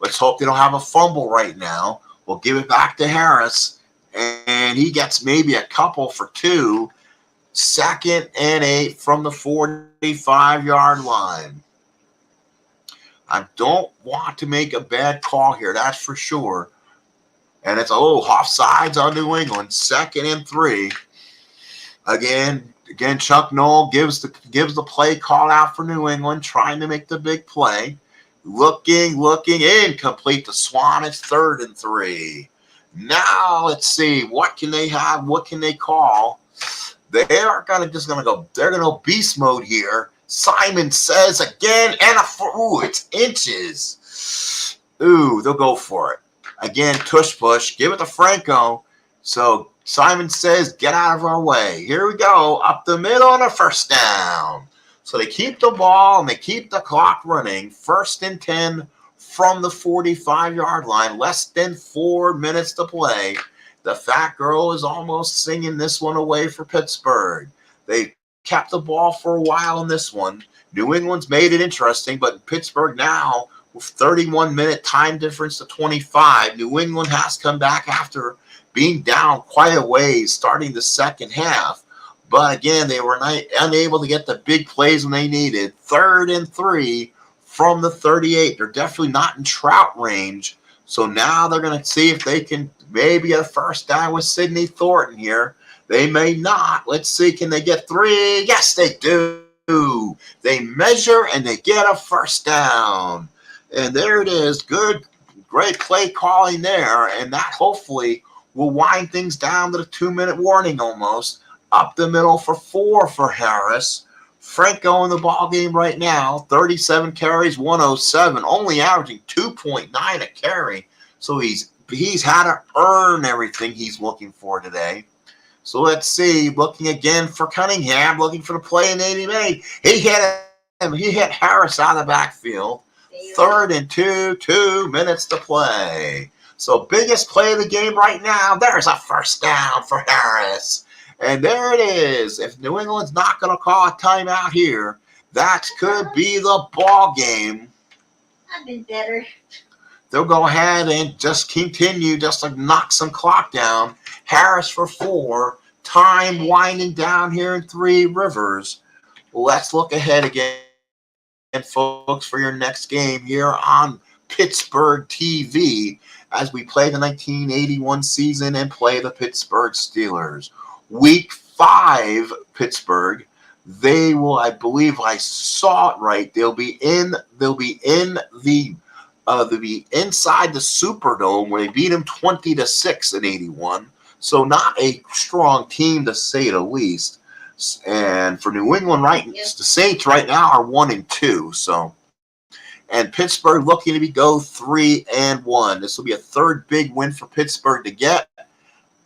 Let's hope they don't have a fumble right now. We'll give it back to Harris, and he gets maybe a couple for 2. 2nd and 8 from the 45-yard line. I don't want to make a bad call here, that's for sure. And it's offsides on New England. 2nd and 3. Again, Chuck Noll gives the play call out for New England, trying to make the big play. Looking, incomplete to Swan. It's 3rd and 3. Now let's see, what can they have? What can they call? They're going to go beast mode here. Simon Says again, and it's inches. They'll go for it. Again, tush push, give it to Franco. So Simon Says, get out of our way. Here we go, up the middle and a first down. So they keep the ball and they keep the clock running. 1st and 10 from the 45-yard line. Less than 4 minutes to play. The fat girl is almost singing this one away for Pittsburgh. They kept the ball for a while in this one. New England's made it interesting, but Pittsburgh now, with 31-minute time difference to 25, New England has come back after being down quite a ways starting the second half. But again, they were unable to get the big plays when they needed. 3rd and 3 from the 38. They're definitely not in Trout range. So now they're going to see if they can maybe get a first down with Sidney Thornton here. They may not. Let's see, can they get 3? Yes, they do. They measure and they get a first down. And there it is. Good, great play calling there. And that hopefully will wind things down to the 2-minute warning almost. Up the middle for 4 for Harris. Franco in the ball game right now, 37 carries, 107, only averaging 2.9 a carry. So he's had to earn everything he's looking for today. So let's see, looking again for Cunningham, looking for the play and he made. He hit him. He hit Harris out of the backfield. 3rd and 2 minutes to play. So biggest play of the game right now. There's a first down for Harris. And there it is. If New England's not going to call a timeout here, that could be the ball game. I've been better. They'll go ahead and just continue, just to knock some clock down. Harris for 4. Time winding down here in 3 Rivers. Let's look ahead again, folks, for your next game here on Pittsburgh TV as we play the 1981 season and play the Pittsburgh Steelers. Week 5, Pittsburgh. They will, I believe I saw it right. They'll be inside the Superdome where they beat them 20-6 in 81. So not a strong team to say the least. And for New England, right, the Saints right now are 1-2. So, and Pittsburgh looking to go 3-1. This will be a 3rd big win for Pittsburgh to get.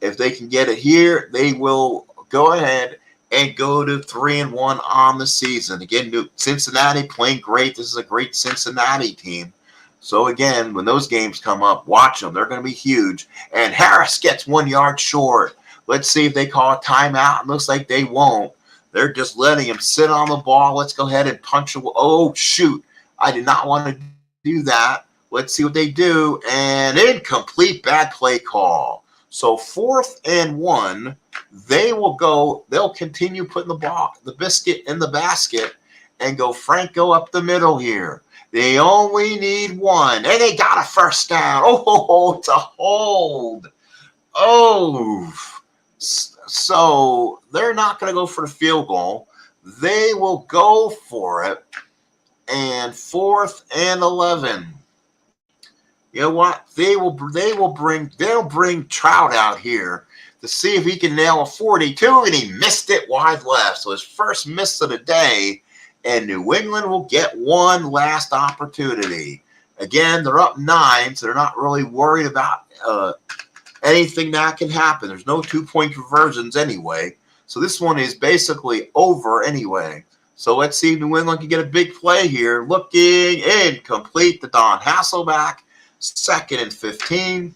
If they can get it here, they will go ahead and go to 3-1 on the season. Again, Cincinnati playing great. This is a great Cincinnati team. So again, when those games come up, watch them. They're going to be huge. And Harris gets 1 yard short. Let's see if they call a timeout. It looks like they won't. They're just letting him sit on the ball. Let's go ahead and punch it. Oh, shoot. I did not want to do that. Let's see what they do. And incomplete, bad play call. So 4th and 1, they'll continue putting the biscuit in the basket and go Franco up the middle here. They only need 1, and they got a first down. Oh, it's a hold. Oh, so they're not going to go for the field goal. They will go for it, and 4th and 11. You know what? They'll bring Trout out here to see if he can nail a 42, and he missed it wide left. So his first miss of the day, and New England will get one last opportunity. Again, they're up 9, so they're not really worried about anything that can happen. There's no 2-point conversions anyway. So this one is basically over anyway. So let's see if New England can get a big play here. Looking incomplete to Don Hasselback. 2nd and 15.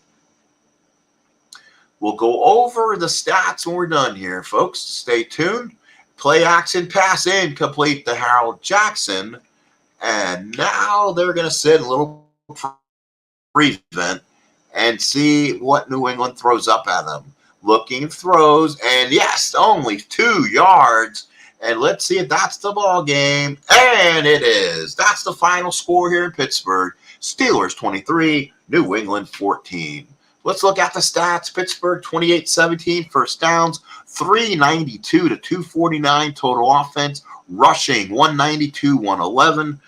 We'll go over the stats when we're done here, folks. Stay tuned. Play action pass incomplete to Harold Jackson. And now they're going to sit a little prevent and see what New England throws up at them. Looking, throws, and yes, only 2 yards. And let's see if that's the ball game. And it is. That's the final score here in Pittsburgh. Steelers 23, New England 14. Let's look at the stats. Pittsburgh 28-17 first downs, 392 to 249 total offense. Rushing 192, 111.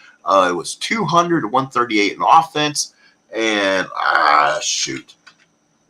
It was 200 to 138 in offense. And shoot.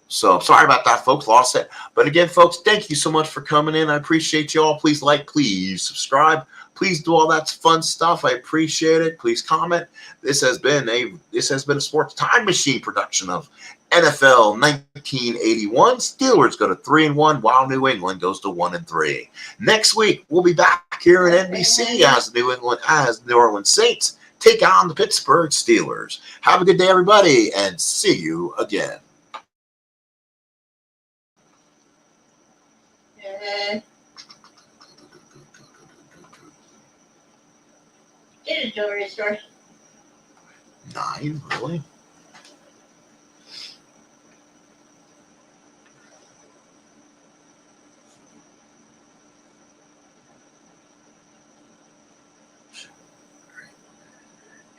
So sorry about that, folks. Lost it. But again, folks, thank you so much for coming in. I appreciate you all. Please like, please subscribe. Please do all that fun stuff. I appreciate it. Please comment. This has been a Sports Time Machine production of NFL 1981. Steelers go to 3-1 while New England goes to 1-3. Next week we'll be back here at NBC as New Orleans Saints take on the Pittsburgh Steelers. Have a good day, everybody, and see you again. Get a jewelry store. 9, really?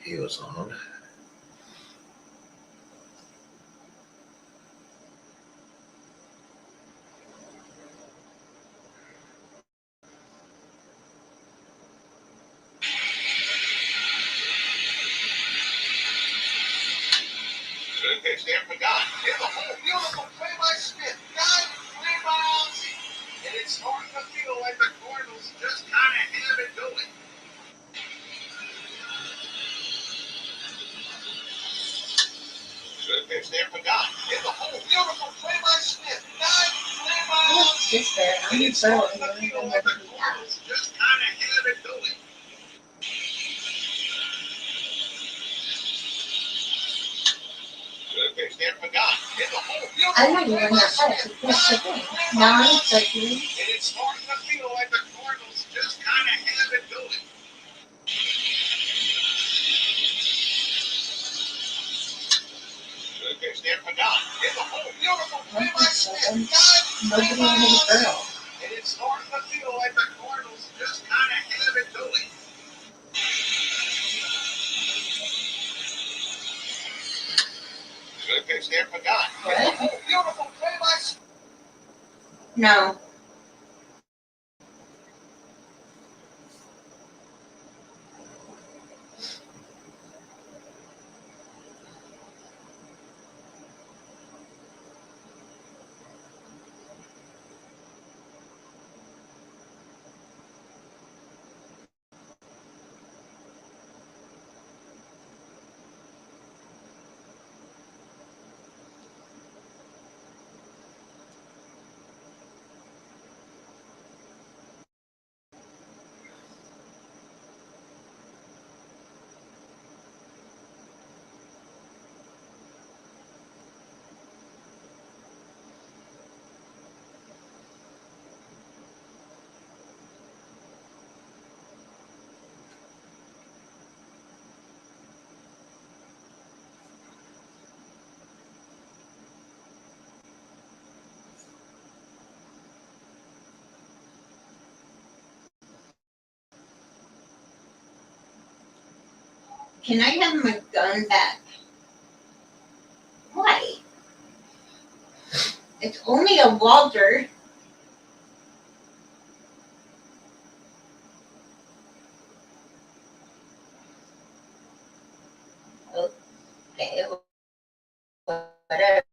He was on. pitch there for God. In the hole, beautiful play by Smith. God, play by Ozzie. And it's starting to feel like the Cardinals just kind of have it going. Good pitch there for God. In the hole, beautiful play by Smith. God, play by Ozzie. And it's starting to feel like the Cardinals just kind of have it going. Good pitch there for God. In the hole, I beautiful know you play were by not Smith. right. That's the thing. Now I'm thinking. And it's starting to feel like the Cardinals just kind of have it going. Good pitch there for God. In the hole, beautiful play by Smith. God, Nobody has a girl. and it's starting to feel like the Cardinals just kind of have it going. Good pitch there for God. In the hole, beautiful play by Smith. No. Can I have my gun back? Why? It's only a Walter. Okay, whatever.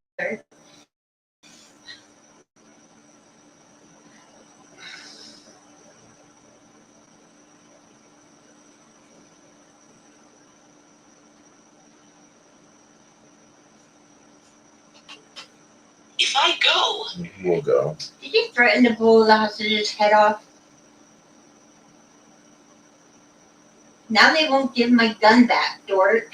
If I go, we'll go. Did you threaten to blow the hostage's head off? Now they won't give my gun back, dork.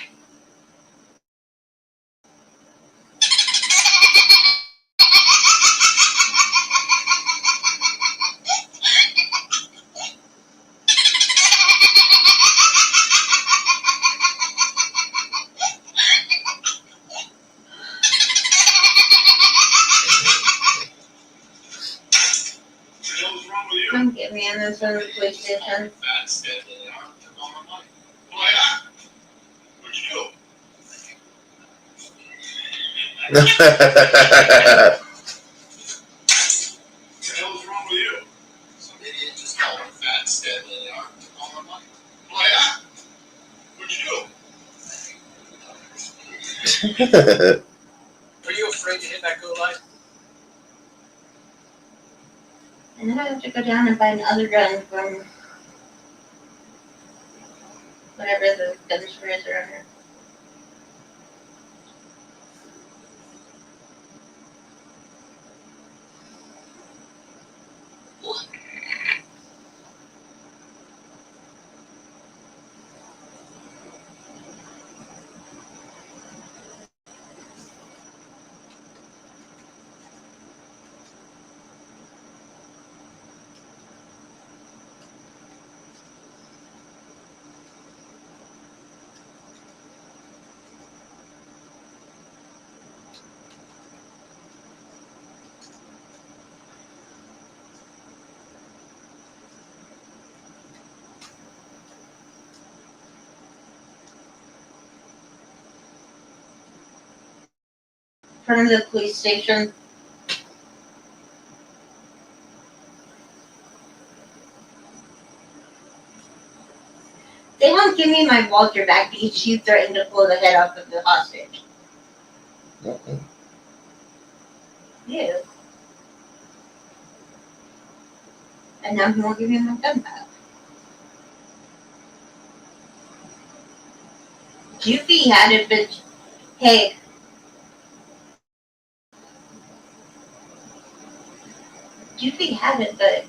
What's wrong with you? Come get me on this on the police station. That's dead. Took all my money. Oh yeah? What'd you do? What the hell's wrong with you? Some idiot just called him fat, dead. Took all my money. Oh yeah? What'd you do? Are you afraid to hit that go light? And then I have to go down and buy another gun from whatever the gun stores are under. From the police station. They won't give me my Walter back because you threatened to pull the head off of the hostage. Uh-uh. You. And now he won't give me my gun back. Goofy had it, but hey, Goofy had it, but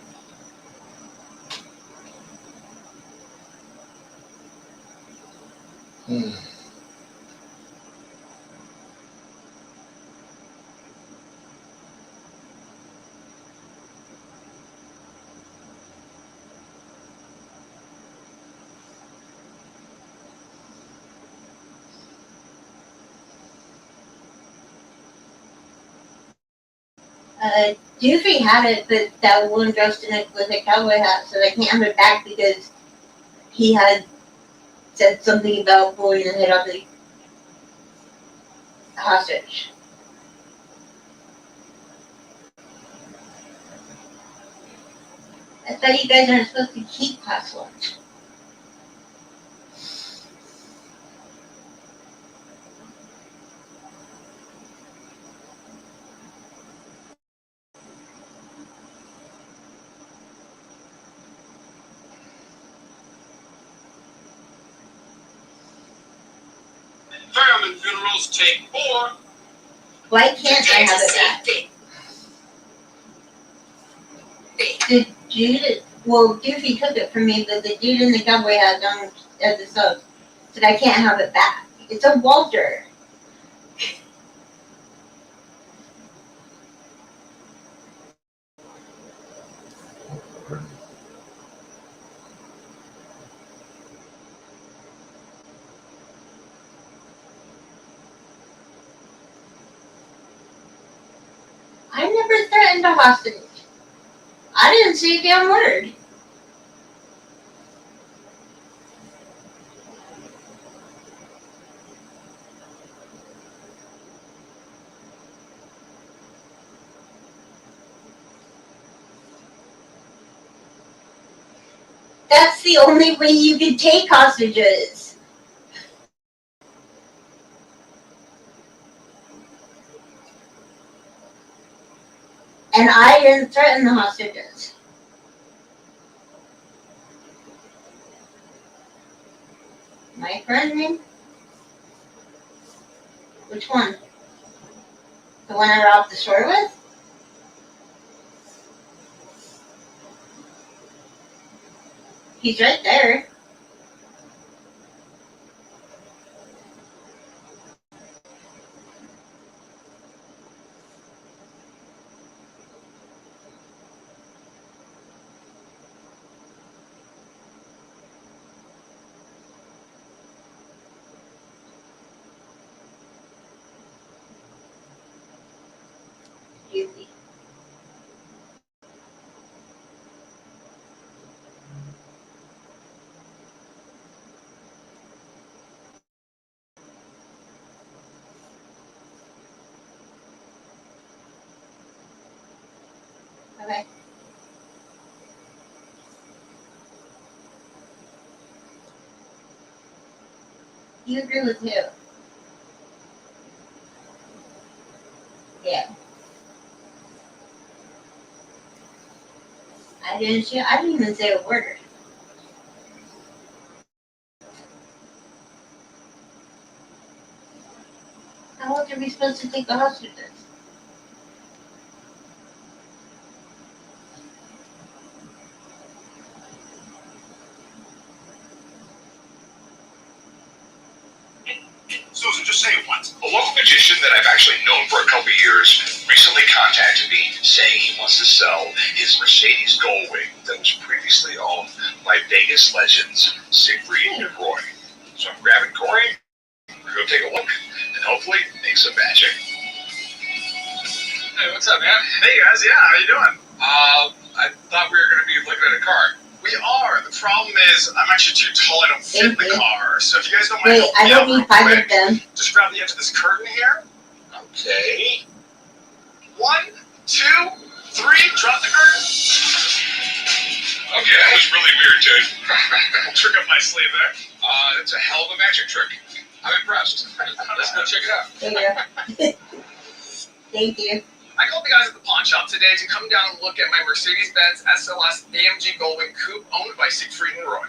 Hmm. Goofy had it, but that one dressed in it with a cowboy hat, so I can't have it back because he had said something about blowing the head off the hostage. I thought you guys aren't supposed to keep passwords. Fireman funerals take 4. Why can't I have it back? The dude, well, Goofy took it from me, but the dude in the cowboy hat down at the sub said I can't have it back. It's a Walter. I never threatened a hostage. I didn't say a damn word. That's the only way you can take hostages. And I didn't threaten the hostages. My friend name? Which one? The one I robbed the store with? He's right there. Goofy. Okay. You agree with who? Yeah. I didn't even say a word. How else are we supposed to take the hostages? Susan, just say it once. A local magician that I've actually known for a couple of years recently contacted me saying he wants to sell his Mercedes Gullwing that was previously owned by Vegas legends Siegfried and Roy. So I'm grabbing Corey, we're going to take a look, and hopefully make some magic. Hey, what's up, man? Hey, guys, yeah, how you doing? I thought we were going to be looking at a car. We are. The problem is I'm actually too tall. I don't fit in the car. So if you guys don't mind Wait, I don't need 5 of them. just grab the edge of this curtain here. Okay. 1, 2, 3. Drop the curtain. Okay, that was really weird, dude. Trick up my sleeve there. That's a hell of a magic trick. I'm impressed. Let's go check it out. There you go. Thank you. I called the guys at the pawn shop today to come down and look at my Mercedes-Benz SLS AMG Goldwing Coupe owned by Siegfried and Roy.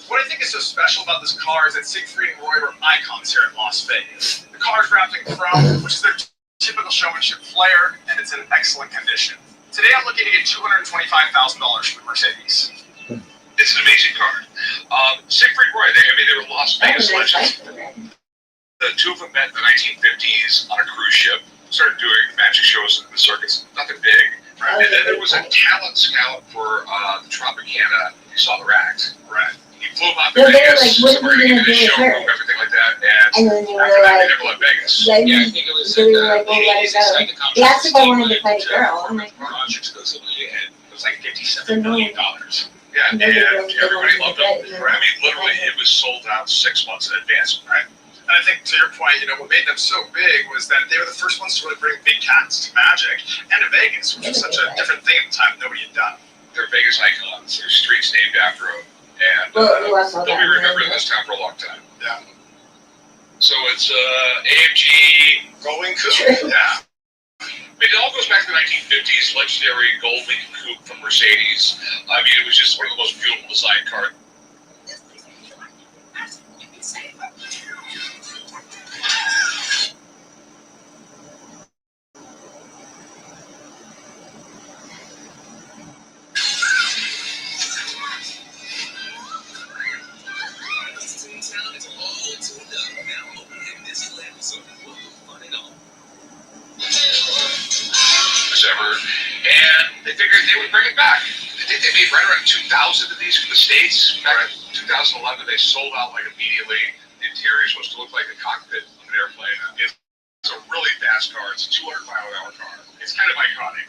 What I think is so special about this car is that Siegfried and Roy were icons here in Las Vegas. The car's wrapped in chrome, which is their typical showmanship flair, and it's in excellent condition. Today I'm looking to get $225,000 for the Mercedes. It's an amazing car. Siegfried and Roy, they were Las That Vegas was a nice legends. bike for that. The two of them met in the 1950s on a cruise ship. Started doing magic shows in the circuits. Nothing big. Right. And then there was a talent scout for the Tropicana. You saw the racks. Right. He flew him out to So they were Vegas. like, what So are we're we going to gonna give do you the with her? showroom, everything like that. And And then they were after that, they like, never left Vegas. then Yeah, I think it was they in were the like, well, let it 80s. go. They signed the contract They asked if I with wanted to Steve fight a Williams, girl. I'm like, launch exclusively, and it was like So $57 million. Yeah, And and then they were like, everybody they loved wanted them. to I mean, literally, it was sold out 6 months in advance, right? And I think to your point, what made them so big was that they were the first ones to really bring big cats to Magic and to Vegas, which was such a different thing at the time nobody had done. They're Vegas icons. There's streets named after them. And well, who else saw they'll that? be remembered in this town for a long time. Yeah. So it's AMG Going True. cool. Yeah. I mean, it all goes back to the 1950s, legendary Goldwing Coupe from Mercedes. I mean, it was just one of the most beautiful design cars. Ever, and they figured they would bring it back. I think they made right around 2,000 of these for the States. Back in 2011, they sold out like immediately. The interior is supposed to look like a cockpit of an airplane. It's a really fast car. It's a 200-mile-an-hour car. It's kind of iconic.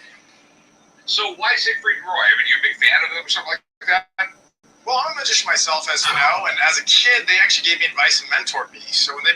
So why Siegfried and Roy? I mean, you a big fan of them or something like that? Well, I'm a magician myself, as you know, and as a kid, they actually gave me advice and mentored me. So when they